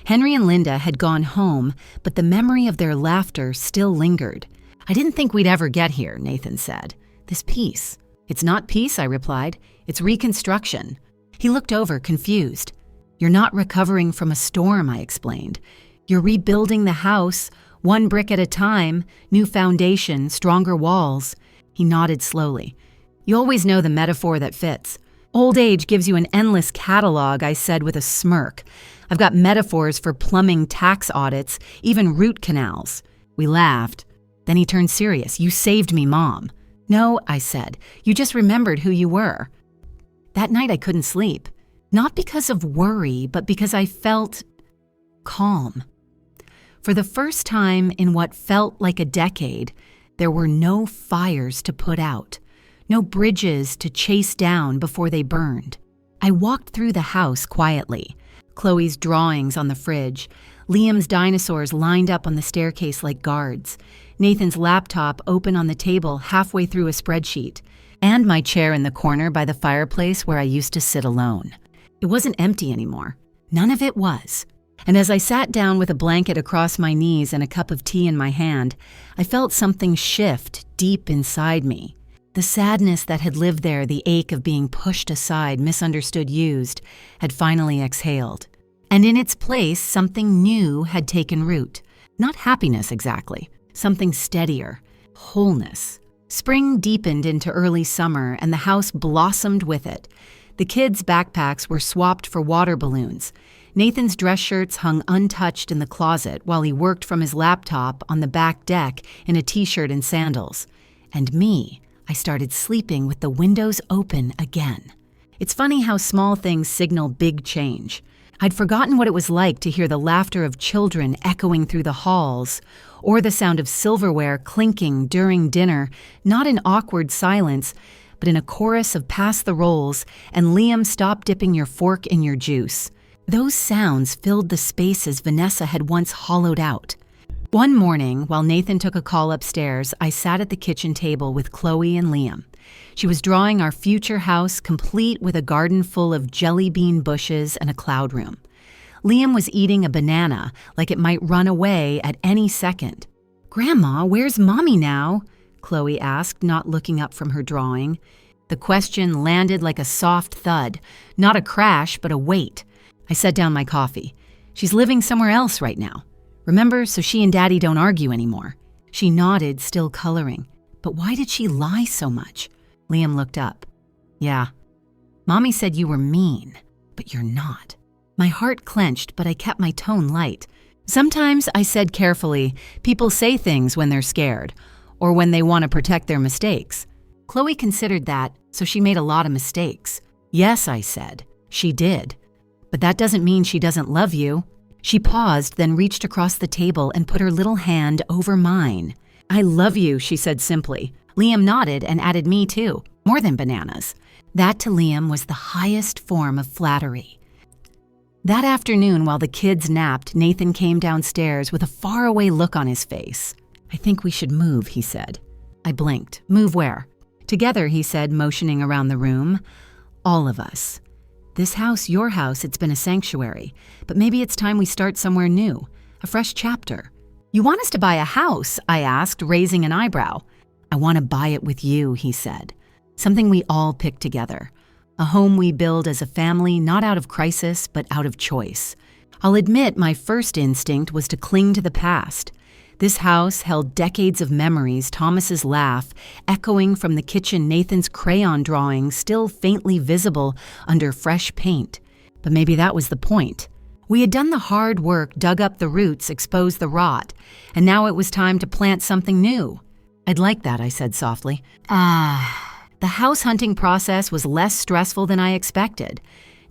Henry and Linda had gone home, but the memory of their laughter still lingered. "I didn't think we'd ever get here," Nathan said. "This peace." "It's not peace," I replied. "It's reconstruction." He looked over, confused. "You're not recovering from a storm," I explained. "You're rebuilding the house, one brick at a time, new foundation, stronger walls." He nodded slowly. "You always know the metaphor that fits. Old age gives you an endless catalog," I said with a smirk. "I've got metaphors for plumbing, tax audits, even root canals." We laughed. Then he turned serious. "You saved me, Mom." No, I said. You just remembered who you were. That night I couldn't sleep. Not because of worry, but because I felt calm. For the first time in what felt like a decade, there were no fires to put out, no bridges to chase down before they burned. I walked through the house quietly. Chloe's drawings on the fridge, Liam's dinosaurs lined up on the staircase like guards, Nathan's laptop open on the table halfway through a spreadsheet, and my chair in the corner by the fireplace where I used to sit alone. It wasn't empty anymore. None of it was. And as I sat down with a blanket across my knees and a cup of tea in my hand, I felt something shift deep inside me. The sadness that had lived there, the ache of being pushed aside, misunderstood, used, had finally exhaled. And in its place, something new had taken root. Not happiness exactly, something steadier, wholeness. Spring deepened into early summer, and the house blossomed with it. The kids' backpacks were swapped for water balloons. Nathan's dress shirts hung untouched in the closet while he worked from his laptop on the back deck in a t-shirt and sandals. And me, I started sleeping with the windows open again. It's funny how small things signal big change. I'd forgotten what it was like to hear the laughter of children echoing through the halls, or the sound of silverware clinking during dinner, not in awkward silence, but in a chorus of pass the rolls and Liam, stop dipping your fork in your juice. Those sounds filled the spaces Vanessa had once hollowed out. One morning, while Nathan took a call upstairs, I sat at the kitchen table with Chloe and Liam. She was drawing our future house complete with a garden full of jelly bean bushes and a cloud room. Liam was eating a banana like it might run away at any second. "Grandma, where's Mommy now?" Chloe asked, not looking up from her drawing. The question landed like a soft thud, not a crash, but a weight. I set down my coffee. "She's living somewhere else right now. Remember, so she and Daddy don't argue anymore." She nodded, still coloring. "But why did she lie so much?" Liam looked up. "Yeah. Mommy said you were mean, but you're not." My heart clenched, but I kept my tone light. "Sometimes," I said carefully, "people say things when they're scared, or when they want to protect their mistakes." Chloe considered that, so she made a lot of mistakes. "Yes," I said, "she did. But that doesn't mean she doesn't love you." She paused, then reached across the table and put her little hand over mine. "I love you," she said simply. Liam nodded and added me too, more than bananas. That to Liam was the highest form of flattery. That afternoon, while the kids napped, Nathan came downstairs with a faraway look on his face. "I think we should move," he said. I blinked. "Move where?" "Together," he said, motioning around the room. "All of us. This house, your house, it's been a sanctuary. But maybe it's time we start somewhere new, a fresh chapter." "You want us to buy a house?" I asked, raising an eyebrow. "I want to buy it with you," he said. "Something we all pick together. A home we build as a family, not out of crisis, but out of choice." I'll admit my first instinct was to cling to the past. This house held decades of memories, Thomas's laugh, echoing from the kitchen, Nathan's crayon drawings still faintly visible under fresh paint. But maybe that was the point. We had done the hard work, dug up the roots, exposed the rot, and now it was time to plant something new. "I'd like that," I said softly. The house hunting process was less stressful than I expected.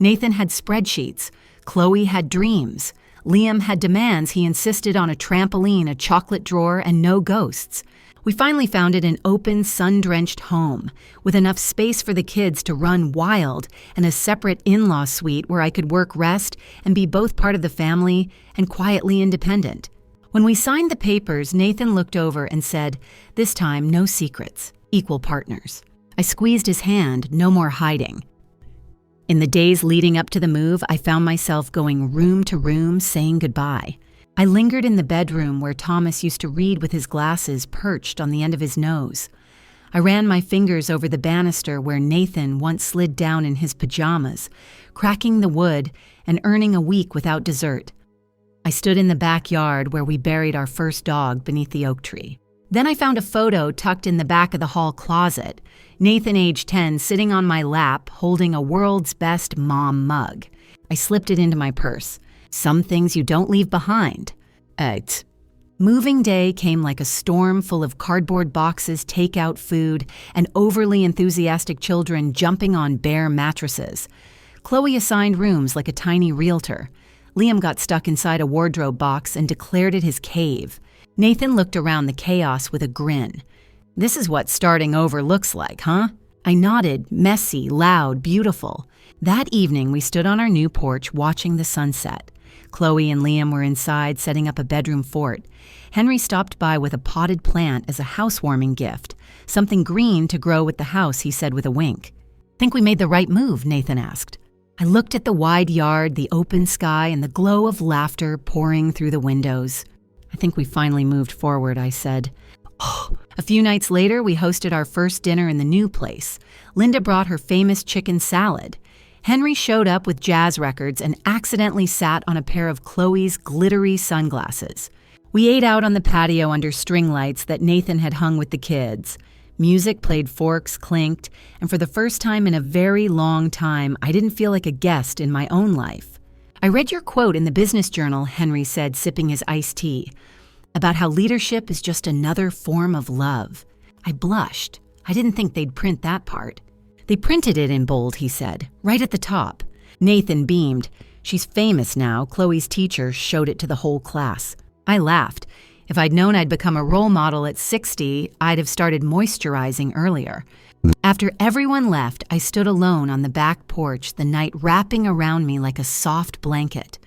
Nathan had spreadsheets. Chloe had dreams. Liam had demands. He insisted on a trampoline, a chocolate drawer, and no ghosts. We finally found it an open, sun-drenched home, with enough space for the kids to run wild and a separate in-law suite where I could work, rest, and be both part of the family and quietly independent. When we signed the papers, Nathan looked over and said, "This time, no secrets, equal partners." I squeezed his hand, no more hiding. In the days leading up to the move, I found myself going room to room, saying goodbye. I lingered in the bedroom where Thomas used to read with his glasses perched on the end of his nose. I ran my fingers over the banister where Nathan once slid down in his pajamas, cracking the wood and earning a week without dessert. I stood in the backyard where we buried our first dog beneath the oak tree. Then I found a photo tucked in the back of the hall closet. Nathan, age 10, sitting on my lap, holding a world's best mom mug. I slipped it into my purse. Some things you don't leave behind. Moving day came like a storm full of cardboard boxes, takeout food, and overly enthusiastic children jumping on bare mattresses. Chloe assigned rooms like a tiny realtor. Liam got stuck inside a wardrobe box and declared it his cave. Nathan looked around the chaos with a grin. "This is what starting over looks like, huh?" I nodded, messy, loud, beautiful. That evening, we stood on our new porch watching the sunset. Chloe and Liam were inside setting up a bedroom fort. Henry stopped by with a potted plant as a housewarming gift, something green to grow with the house, he said with a wink. "Think we made the right move?" Nathan asked. I looked at the wide yard, the open sky, and the glow of laughter pouring through the windows. "I think we finally moved forward," I said. A few nights later, we hosted our first dinner in the new place. Linda brought her famous chicken salad. Henry showed up with jazz records and accidentally sat on a pair of Chloe's glittery sunglasses. We ate out on the patio under string lights that Nathan had hung with the kids. Music played, forks clinked, and for the first time in a very long time, I didn't feel like a guest in my own life. "I read your quote in the business journal," Henry said, sipping his iced tea, "about how leadership is just another form of love." I blushed. I didn't think they'd print that part. "They printed it in bold," he said, "right at the top." Nathan beamed. "She's famous now. Chloe's teacher showed it to the whole class." I laughed. If I'd known I'd become a role model at 60, I'd have started moisturizing earlier. After everyone left, I stood alone on the back porch, the night wrapping around me like a soft blanket.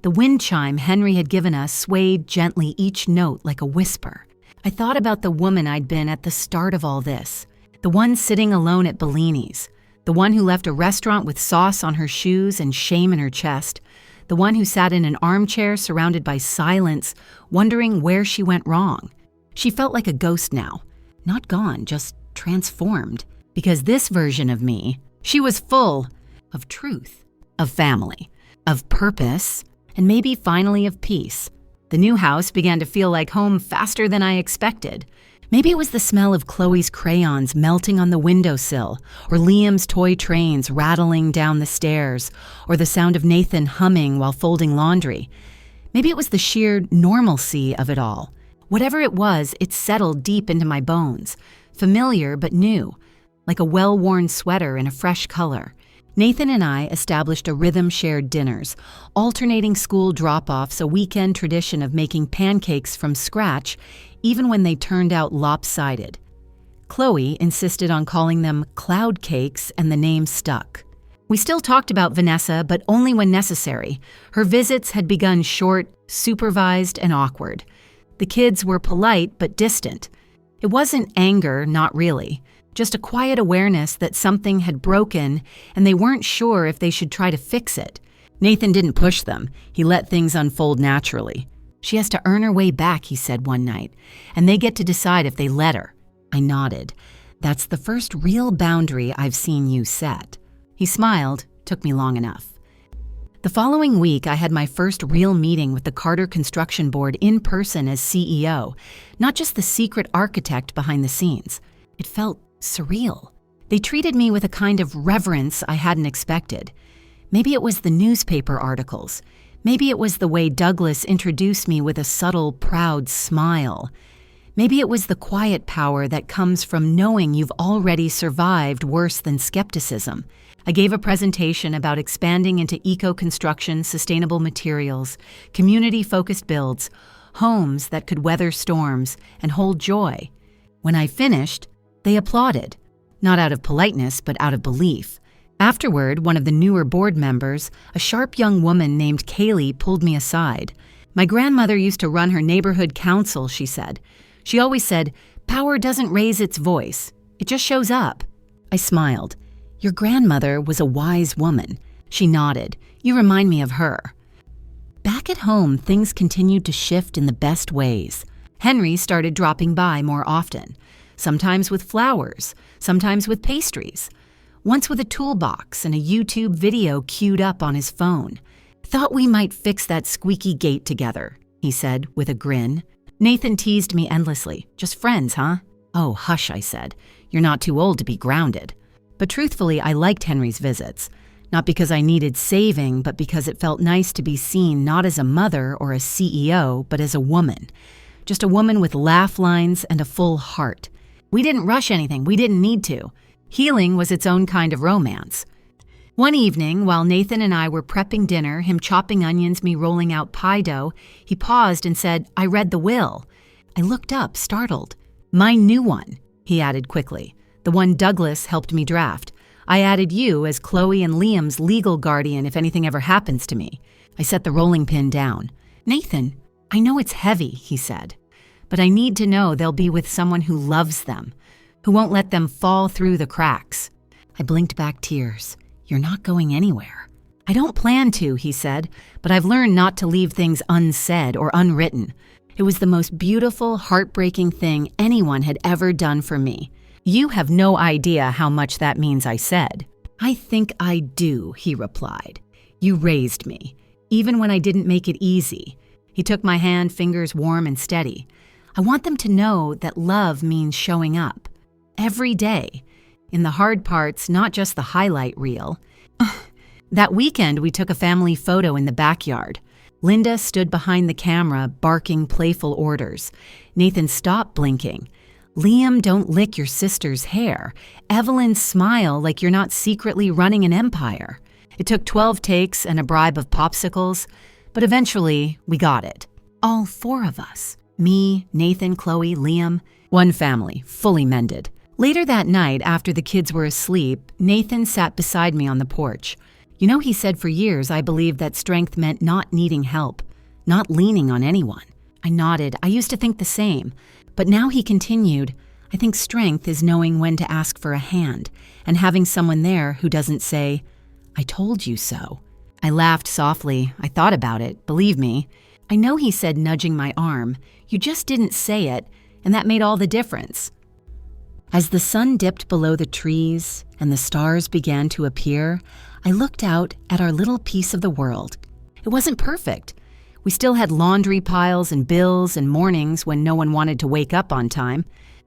The wind chime Henry had given us swayed gently, each note like a whisper. I thought about the woman I'd been at the start of all this, the one sitting alone at Bellini's, the one who left a restaurant with sauce on her shoes and shame in her chest, the one who sat in an armchair surrounded by silence, wondering where she went wrong. She felt like a ghost now, not gone, just transformed. Because this version of me, she was full of truth, of family, of purpose, and maybe finally of peace. The new house began to feel like home faster than I expected. Maybe it was the smell of Chloe's crayons melting on the windowsill, or Liam's toy trains rattling down the stairs, or the sound of Nathan humming while folding laundry. Maybe it was the sheer normalcy of it all. Whatever it was, it settled deep into my bones, familiar but new, like a well-worn sweater in a fresh color. Nathan and I established a rhythm-shared dinners, alternating school drop-offs, a weekend tradition of making pancakes from scratch, even when they turned out lopsided. Chloe insisted on calling them cloud cakes, and the name stuck. We still talked about Vanessa, but only when necessary. Her visits had begun short, supervised, and awkward. The kids were polite but distant. It wasn't anger, not really. Just a quiet awareness that something had broken and they weren't sure if they should try to fix it. Nathan didn't push them. He let things unfold naturally. "She has to earn her way back," he said one night, "and they get to decide if they let her." I nodded. "That's the first real boundary I've seen you set." He smiled. Took me long enough. The following week, I had my first real meeting with the Carter Construction Board in person as CEO, not just the secret architect behind the scenes. It felt surreal. They treated me with a kind of reverence I hadn't expected. Maybe it was the newspaper articles. Maybe it was the way Douglas introduced me with a subtle, proud smile. Maybe it was the quiet power that comes from knowing you've already survived worse than skepticism. I gave a presentation about expanding into eco-construction, sustainable materials, community-focused builds, homes that could weather storms and hold joy. When I finished, they applauded, not out of politeness, but out of belief. Afterward, one of the newer board members, a sharp young woman named Kaylee, pulled me aside. "My grandmother used to run her neighborhood council," she said. "She always said, 'Power doesn't raise its voice. It just shows up.'" I smiled. "Your grandmother was a wise woman." She nodded. "You remind me of her." Back at home, things continued to shift in the best ways. Henry started dropping by more often. Sometimes with flowers, sometimes with pastries, once with a toolbox and a YouTube video queued up on his phone. "Thought we might fix that squeaky gate together," he said with a grin. Nathan teased me endlessly. "Just friends, huh?" "Oh, hush," I said. "You're not too old to be grounded." But truthfully, I liked Henry's visits. Not because I needed saving, but because it felt nice to be seen not as a mother or a CEO, but as a woman. just a woman with laugh lines and a full heart. We didn't rush anything. We didn't need to. Healing was its own kind of romance. One evening, while Nathan and I were prepping dinner, him chopping onions, me rolling out pie dough, he paused and said, "I read the will." I looked up, startled. "My new one," he added quickly. "The one Douglas helped me draft. I added you as Chloe and Liam's legal guardian if anything ever happens to me." I set the rolling pin down. "Nathan, I know it's heavy," he said, "but I need to know they'll be with someone who loves them, who won't let them fall through the cracks." I blinked back tears. "You're not going anywhere." "I don't plan to," he said, "but I've learned not to leave things unsaid or unwritten. It was the most beautiful, heartbreaking thing anyone had ever done for me. You have no idea how much that means," I said. "I think I do," he replied. "You raised me, even when I didn't make it easy." He took my hand, fingers warm and steady. "I want them to know that love means showing up. Every day. In the hard parts, not just the highlight reel." That weekend, we took a family photo in the backyard. Linda stood behind the camera, barking playful orders. Nathan stopped blinking. "Liam, don't lick your sister's hair. Evelyn, smile like you're not secretly running an empire." It took 12 takes and a bribe of popsicles, but eventually we got it. All 4 of us. Me, Nathan, Chloe, Liam. One family, fully mended. Later that night, after the kids were asleep, Nathan sat beside me on the porch. "You know, he said for years I believed that strength meant not needing help, not leaning on anyone." I nodded. I used to think the same. But now he continued, "I think strength is knowing when to ask for a hand and having someone there who doesn't say, 'I told you so.'" I laughed softly. I thought about it, believe me. "I know," he said, nudging my arm. "You just didn't say it, and that made all the difference." As the sun dipped below the trees and the stars began to appear, I looked out at our little piece of the world. It wasn't perfect. We still had laundry piles and bills and mornings when no one wanted to wake up on time,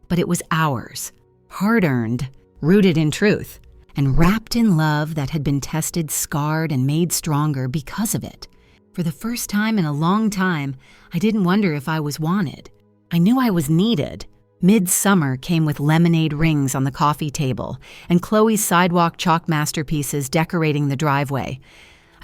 but it was ours, hard-earned, rooted in truth, and wrapped in love that had been tested, scarred, and made stronger because of it. For the first time in a long time, I didn't wonder if I was wanted. I knew I was needed. Midsummer came with lemonade rings on the coffee table and Chloe's sidewalk chalk masterpieces decorating the driveway.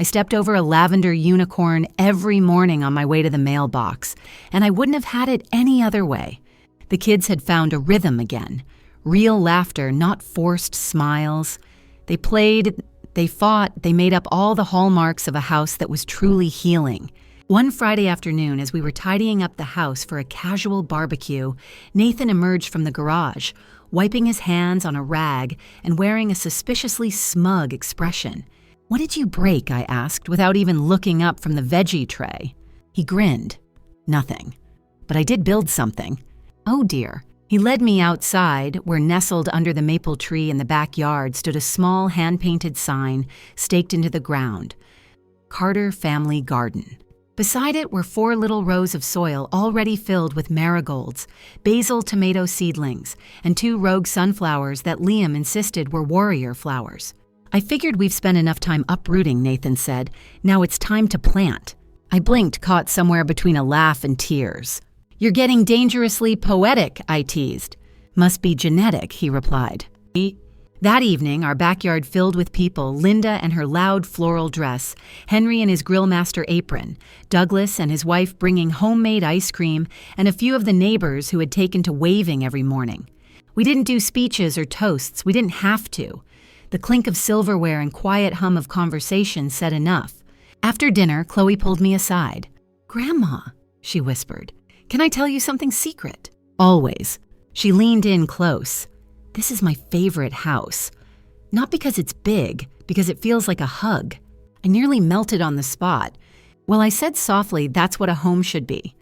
I stepped over a lavender unicorn every morning on my way to the mailbox, and I wouldn't have had it any other way. The kids had found a rhythm again. Real laughter, not forced smiles. They played, they fought, they made up all the hallmarks of a house that was truly healing. One Friday afternoon, as we were tidying up the house for a casual barbecue, Nathan emerged from the garage, wiping his hands on a rag and wearing a suspiciously smug expression. "What did you break?" I asked, without even looking up from the veggie tray. He grinned. "Nothing. But I did build something." "Oh dear." He led me outside, where nestled under the maple tree in the backyard stood a small hand-painted sign staked into the ground. Carter Family Garden. Beside it were 4 little rows of soil already filled with marigolds, basil tomato seedlings, and 2 rogue sunflowers that Liam insisted were warrior flowers. "I figured we've spent enough time uprooting," Nathan said. "Now it's time to plant." I blinked, caught somewhere between a laugh and tears. "You're getting dangerously poetic," I teased. "Must be genetic," he replied. That evening, our backyard filled with people, Linda and her loud floral dress, Henry and his grillmaster apron, Douglas and his wife bringing homemade ice cream, and a few of the neighbors who had taken to waving every morning. We didn't do speeches or toasts. We didn't have to. The clink of silverware and quiet hum of conversation said enough. After dinner, Chloe pulled me aside. "Grandma," she whispered, "can I tell you something secret?" "Always." She leaned in close. "This is my favorite house. Not because it's big, because it feels like a hug." I nearly melted on the spot. Well, I said softly, that's what a home should be.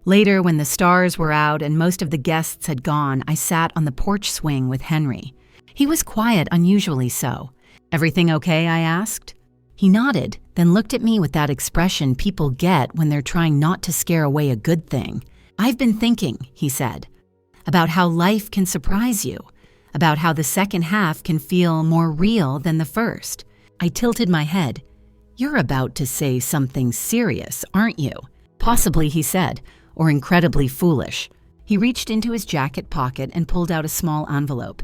Later, when the stars were out and most of the guests had gone, I sat on the porch swing with Henry. He was quiet, unusually so. "Everything okay?" I asked. He nodded, then looked at me with that expression people get when they're trying not to scare away a good thing. "I've been thinking," he said, "about how life can surprise you, about how the second half can feel more real than the first." I tilted my head. "You're about to say something serious, aren't you?" "Possibly," he said, or incredibly foolish. He reached into his jacket pocket and pulled out a small envelope.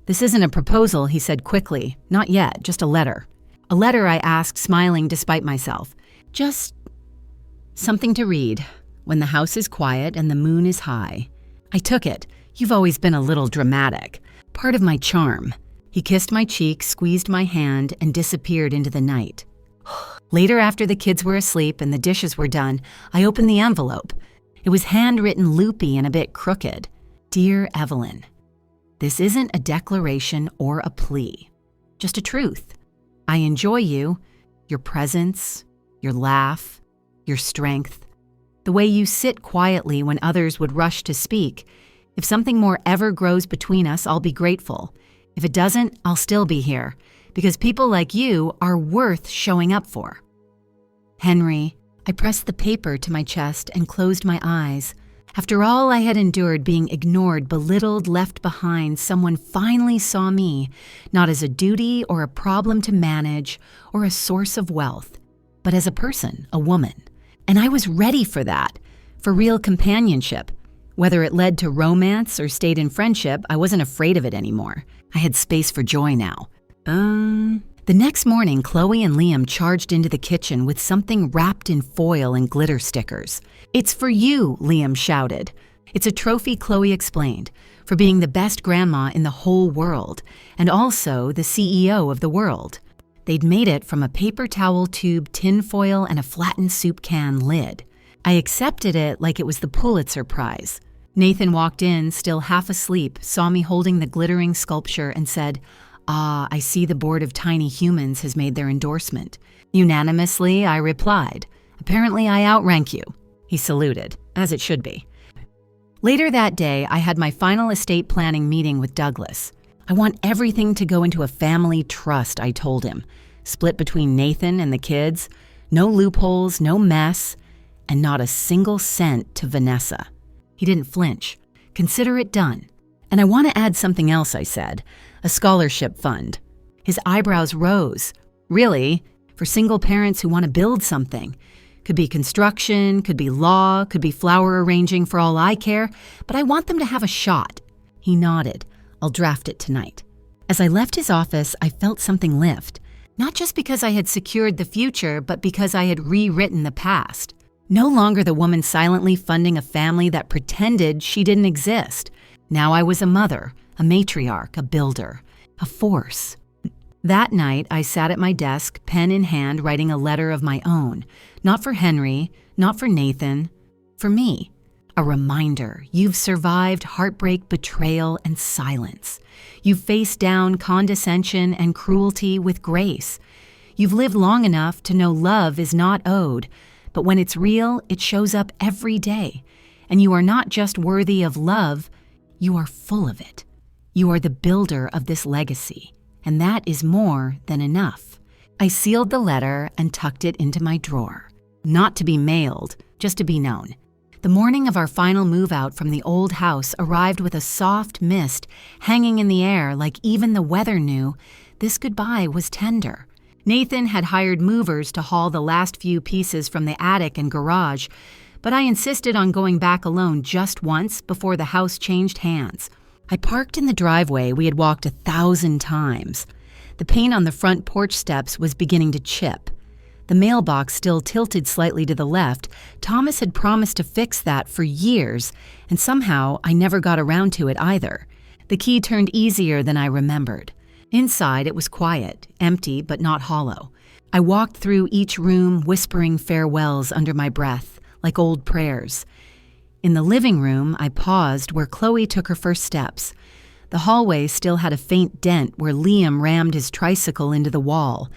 "This isn't a proposal," he said quickly. "Not yet, just a letter." "A letter," I asked, smiling despite myself. "Just something to read when the house is quiet and the moon is high." I took it. "You've always been a little dramatic. Part of my charm." He kissed my cheek, squeezed my hand, and disappeared into the night. Later, after the kids were asleep and the dishes were done, I opened the envelope. It was handwritten loopy and a bit crooked. "Dear Evelyn, this isn't a declaration or a plea, just a truth. I enjoy you, your presence, your laugh, your strength, the way you sit quietly when others would rush to speak. If something more ever grows between us, I'll be grateful. If it doesn't, I'll still be here, because people like you are worth showing up for. Henry." I pressed the paper to my chest and closed my eyes. After all I had endured, being ignored, belittled, left behind, someone finally saw me, not as a duty or a problem to manage or a source of wealth, but as a person, a woman. And I was ready for that, for real companionship. Whether it led to romance or stayed in friendship, I wasn't afraid of it anymore. I had space for joy now. The next morning, Chloe and Liam charged into the kitchen with something wrapped in foil and glitter stickers. "It's for you," Liam shouted. "It's a trophy," Chloe explained, "for being the best grandma in the whole world, and also the CEO of the world." They'd made it from a paper towel tube, tin foil, and a flattened soup can lid. I accepted it like it was the Pulitzer Prize. Nathan walked in, still half asleep, saw me holding the glittering sculpture, and said, "Ah, I see the board of tiny humans has made their endorsement." Unanimously, I replied, "Apparently I outrank you." He saluted, as it should be. Later that day, I had my final estate planning meeting with Douglas. "I want everything to go into a family trust," I told him. "Split between Nathan and the kids, no loopholes, no mess, and not a single cent to Vanessa." He didn't flinch. "Consider it done. And I want to add something else," I said. "A scholarship fund." His eyebrows rose. "Really? For single parents who want to build something? Could be construction, could be law, could be flower arranging for all I care, but I want them to have a shot." He nodded. "I'll draft it tonight." As I left his office, I felt something lift. Not just because I had secured the future, but because I had rewritten the past. No longer the woman silently funding a family that pretended she didn't exist. Now I was a mother, a matriarch, a builder, a force. That night, I sat at my desk, pen in hand, writing a letter of my own. Not for Henry, not for Nathan, for me. A reminder: you've survived heartbreak, betrayal, and silence. You've faced down condescension and cruelty with grace. You've lived long enough to know love is not owed, but when it's real, it shows up every day. And you are not just worthy of love, you are full of it. You are the builder of this legacy, and that is more than enough. I sealed the letter and tucked it into my drawer. Not to be mailed, just to be known. The morning of our final move out from the old house arrived with a soft mist hanging in the air, like even the weather knew this goodbye was tender. Nathan had hired movers to haul the last few pieces from the attic and garage, but I insisted on going back alone just once before the house changed hands. I parked in the driveway we had walked 1,000 times. The paint on the front porch steps was beginning to chip. The mailbox still tilted slightly to the left. Thomas had promised to fix that for years, and somehow I never got around to it either. The key turned easier than I remembered. Inside, it was quiet, empty but not hollow. I walked through each room, whispering farewells under my breath, like old prayers. In the living room, I paused where Chloe took her first steps. The hallway still had a faint dent where Liam rammed his tricycle into the wall.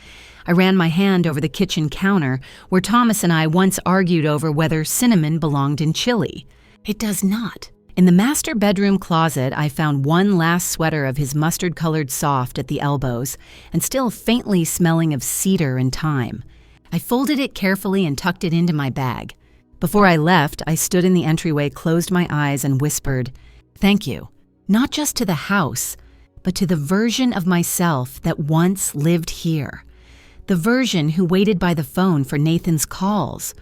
I ran my hand over the kitchen counter where Thomas and I once argued over whether cinnamon belonged in chili. It does not. In the master bedroom closet, I found one last sweater of his mustard-colored soft at the elbows and still faintly smelling of cedar and thyme. I folded it carefully and tucked it into my bag. Before I left, I stood in the entryway, closed my eyes, and whispered, "Thank you, not just to the house, but to the version of myself that once lived here. The version who waited by the phone for Nathan's calls,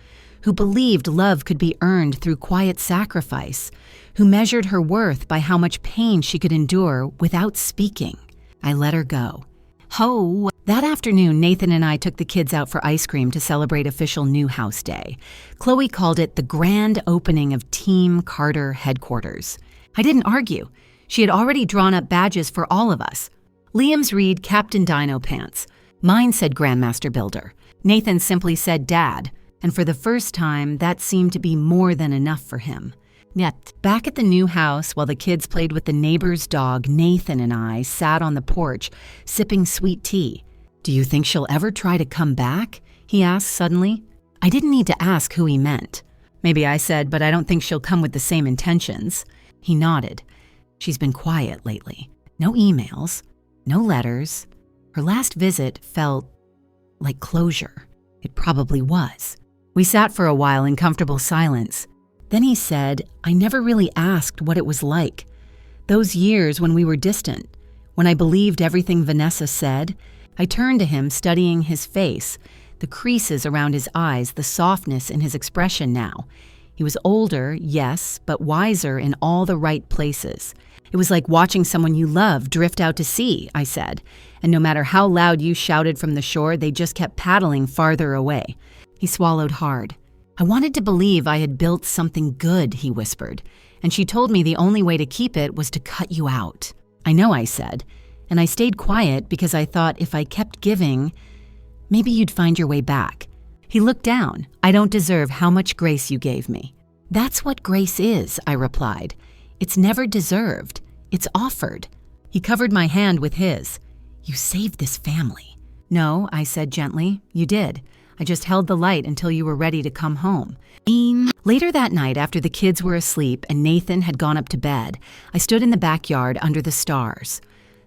who believed love could be earned through quiet sacrifice, who measured her worth by how much pain she could endure without speaking. I let her go. Ho! That afternoon, Nathan and I took the kids out for ice cream to celebrate official New House Day. Chloe called it the grand opening of Team Carter headquarters. I didn't argue. She had already drawn up badges for all of us. Liam's read Captain Dino Pants. Mine said Grandmaster Builder. Nathan simply said Dad, and for the first time, that seemed to be more than enough for him. Yet, back at the new house, while the kids played with the neighbor's dog, Nathan and I sat on the porch, sipping sweet tea. "Do you think she'll ever try to come back?" he asked suddenly. I didn't need to ask who he meant. Maybe I said, "But I don't think she'll come with the same intentions." He nodded. "She's been quiet lately. No emails, no letters. Her last visit felt like closure." It probably was. We sat for a while in comfortable silence. Then he said, "I never really asked what it was like. Those years when we were distant, when I believed everything Vanessa said." I turned to him, studying his face, the creases around his eyes, the softness in his expression now. He was older, yes, but wiser in all the right places. "It was like watching someone you love drift out to sea," I said, "and no matter how loud you shouted from the shore, they just kept paddling farther away." He swallowed hard. "I wanted to believe I had built something good," he whispered, "and she told me the only way to keep it was to cut you out." "I know," I said, and I stayed quiet because I thought if I kept giving, maybe you'd find your way back. He looked down. "I don't deserve how much grace you gave me." "That's what grace is," I replied. "It's never deserved. It's offered." He covered my hand with his. "You saved this family." "No," I said gently, "you did. I just held the light until you were ready to come home." Later that night, after the kids were asleep and Nathan had gone up to bed, I stood in the backyard under the stars.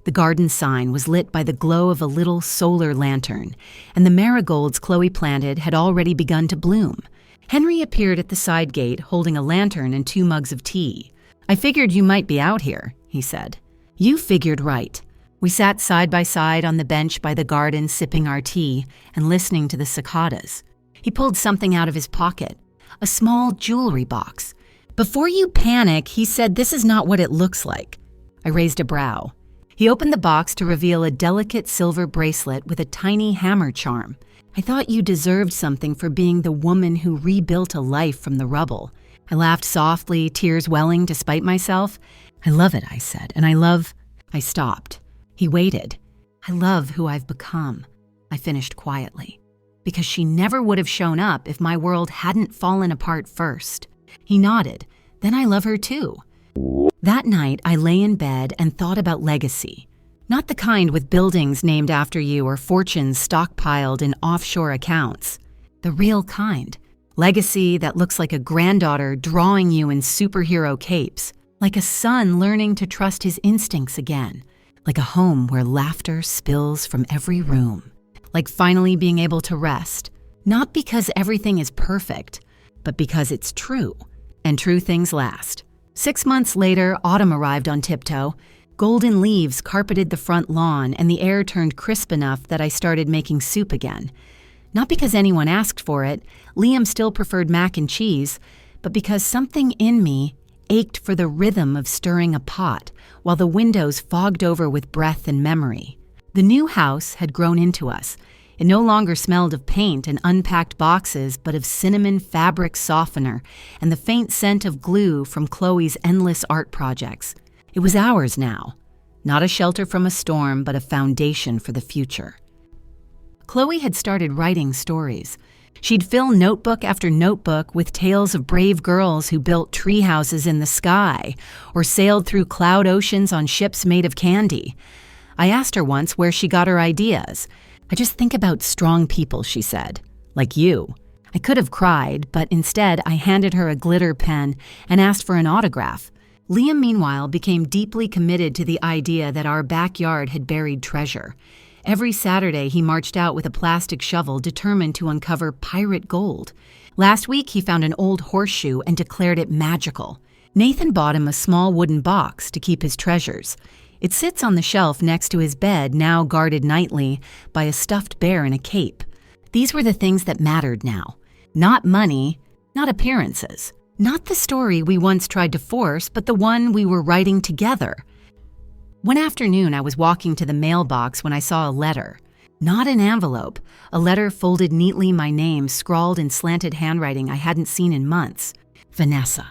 The garden sign was lit by the glow of a little solar lantern, and the marigolds Chloe planted had already begun to bloom. Henry appeared at the side gate holding a lantern and 2 mugs of tea. "I figured you might be out here," he said. "You figured right." We sat side by side on the bench by the garden, sipping our tea and listening to the cicadas. He pulled something out of his pocket, a small jewelry box. "Before you panic," he said, "this is not what it looks like." I raised a brow. He opened the box to reveal a delicate silver bracelet with a tiny hammer charm. "I thought you deserved something for being the woman who rebuilt a life from the rubble." I laughed softly, tears welling despite myself. "I love it," I said, "and I stopped. He waited. "I love who I've become," I finished quietly, "because she never would have shown up if my world hadn't fallen apart first." He nodded. "Then I love her too." That night, I lay in bed and thought about legacy. Not the kind with buildings named after you or fortunes stockpiled in offshore accounts. The real kind. Legacy that looks like a granddaughter drawing you in superhero capes. Like a son learning to trust his instincts again. Like a home where laughter spills from every room. Like finally being able to rest. Not because everything is perfect, but because it's true. And true things last. 6 months later, autumn arrived on tiptoe. Golden leaves carpeted the front lawn, and the air turned crisp enough that I started making soup again. Not because anyone asked for it, Liam still preferred mac and cheese, but because something in me ached for the rhythm of stirring a pot, while the windows fogged over with breath and memory. The new house had grown into us. It no longer smelled of paint and unpacked boxes, but of cinnamon fabric softener and the faint scent of glue from Chloe's endless art projects. It was ours now. Not a shelter from a storm, but a foundation for the future. Chloe had started writing stories. She'd fill notebook after notebook with tales of brave girls who built tree houses in the sky or sailed through cloud oceans on ships made of candy. I asked her once where she got her ideas. "I just think about strong people," she said. "Like you." I could have cried, but instead I handed her a glitter pen and asked for an autograph. Liam, meanwhile, became deeply committed to the idea that our backyard had buried treasure. Every Saturday, he marched out with a plastic shovel determined to uncover pirate gold. Last week, he found an old horseshoe and declared it magical. Nathan bought him a small wooden box to keep his treasures. It sits on the shelf next to his bed, now guarded nightly by a stuffed bear in a cape. These were the things that mattered now. Not money, not appearances. Not the story we once tried to force, but the one we were writing together. One afternoon, I was walking to the mailbox when I saw a letter. Not an envelope, a letter folded neatly, my name scrawled in slanted handwriting I hadn't seen in months. Vanessa.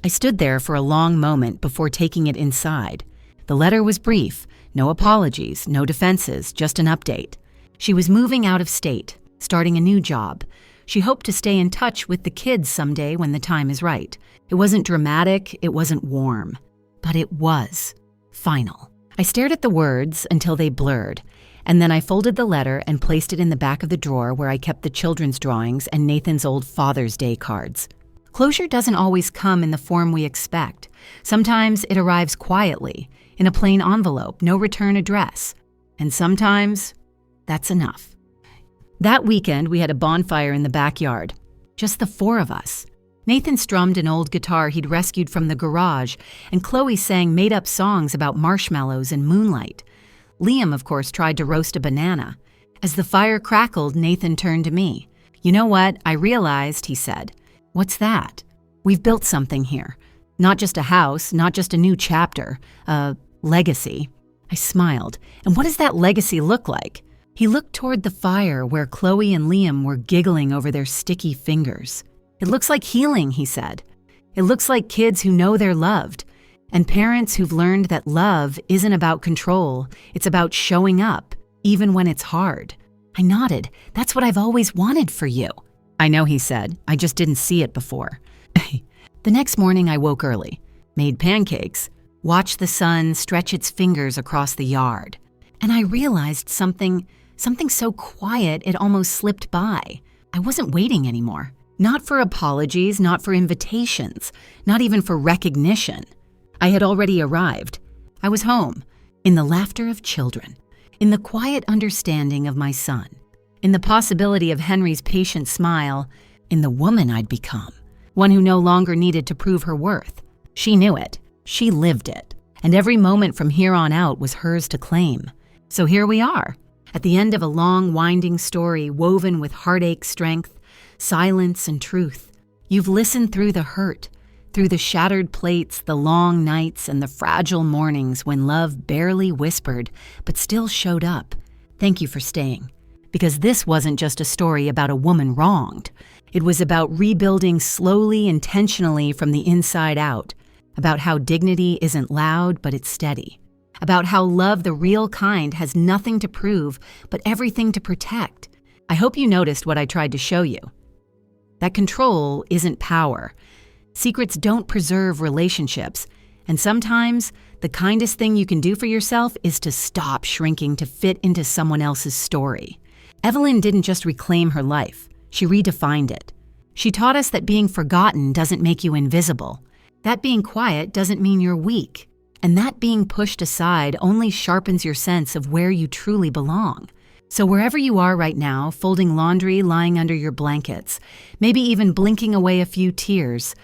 I stood there for a long moment before taking it inside. The letter was brief, no apologies, no defenses, just an update. She was moving out of state, starting a new job. She hoped to stay in touch with the kids someday when the time is right. It wasn't dramatic, it wasn't warm, but it was final. I stared at the words until they blurred, and then I folded the letter and placed it in the back of the drawer where I kept the children's drawings and Nathan's old Father's Day cards. Closure doesn't always come in the form we expect. Sometimes it arrives quietly, in a plain envelope, no return address. And sometimes that's enough. That weekend, we had a bonfire in the backyard, just the four of us. Nathan strummed an old guitar he'd rescued from the garage, and Chloe sang made-up songs about marshmallows and moonlight. Liam, of course, tried to roast a banana. As the fire crackled, Nathan turned to me. "You know what? I realized," he said. "What's that?" "We've built something here. Not just a house, not just a new chapter, a legacy." I smiled. "And what does that legacy look like?" He looked toward the fire where Chloe and Liam were giggling over their sticky fingers. "It looks like healing," he said. "It looks like kids who know they're loved, and parents who've learned that love isn't about control, it's about showing up, even when it's hard." I nodded. "That's what I've always wanted for you." "I know," he said. "I just didn't see it before." The next morning I woke early, made pancakes, watched the sun stretch its fingers across the yard, and I realized something so quiet it almost slipped by. I wasn't waiting anymore. Not for apologies, not for invitations, not even for recognition. I had already arrived. I was home, in the laughter of children, in the quiet understanding of my son, in the possibility of Henry's patient smile, in the woman I'd become, one who no longer needed to prove her worth. She knew it. She lived it. And every moment from here on out was hers to claim. So here we are, at the end of a long, winding story woven with heartache, strength, silence, and truth. You've listened through the hurt, through the shattered plates, the long nights, and the fragile mornings when love barely whispered, but still showed up. Thank you for staying. Because this wasn't just a story about a woman wronged. It was about rebuilding slowly, intentionally from the inside out. About how dignity isn't loud, but it's steady. About how love, the real kind, has nothing to prove, but everything to protect. I hope you noticed what I tried to show you. That control isn't power. Secrets don't preserve relationships. And sometimes, the kindest thing you can do for yourself is to stop shrinking to fit into someone else's story. Evelyn didn't just reclaim her life. She redefined it. She taught us that being forgotten doesn't make you invisible. That being quiet doesn't mean you're weak. And that being pushed aside only sharpens your sense of where you truly belong. So wherever you are right now, folding laundry, lying under your blankets, maybe even blinking away a few tears,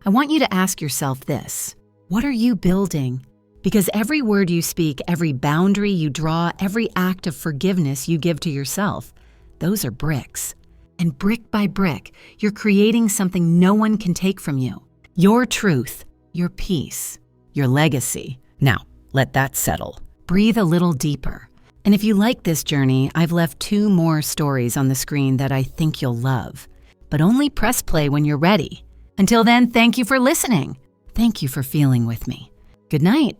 I want you to ask yourself this: what are you building? Because every word you speak, every boundary you draw, every act of forgiveness you give to yourself, those are bricks. And brick by brick, you're creating something no one can take from you. Your truth, your peace, your legacy. Now, let that settle. Breathe a little deeper. And if you like this journey, I've left 2 more stories on the screen that I think you'll love. But only press play when you're ready. Until then, thank you for listening. Thank you for feeling with me. Good night.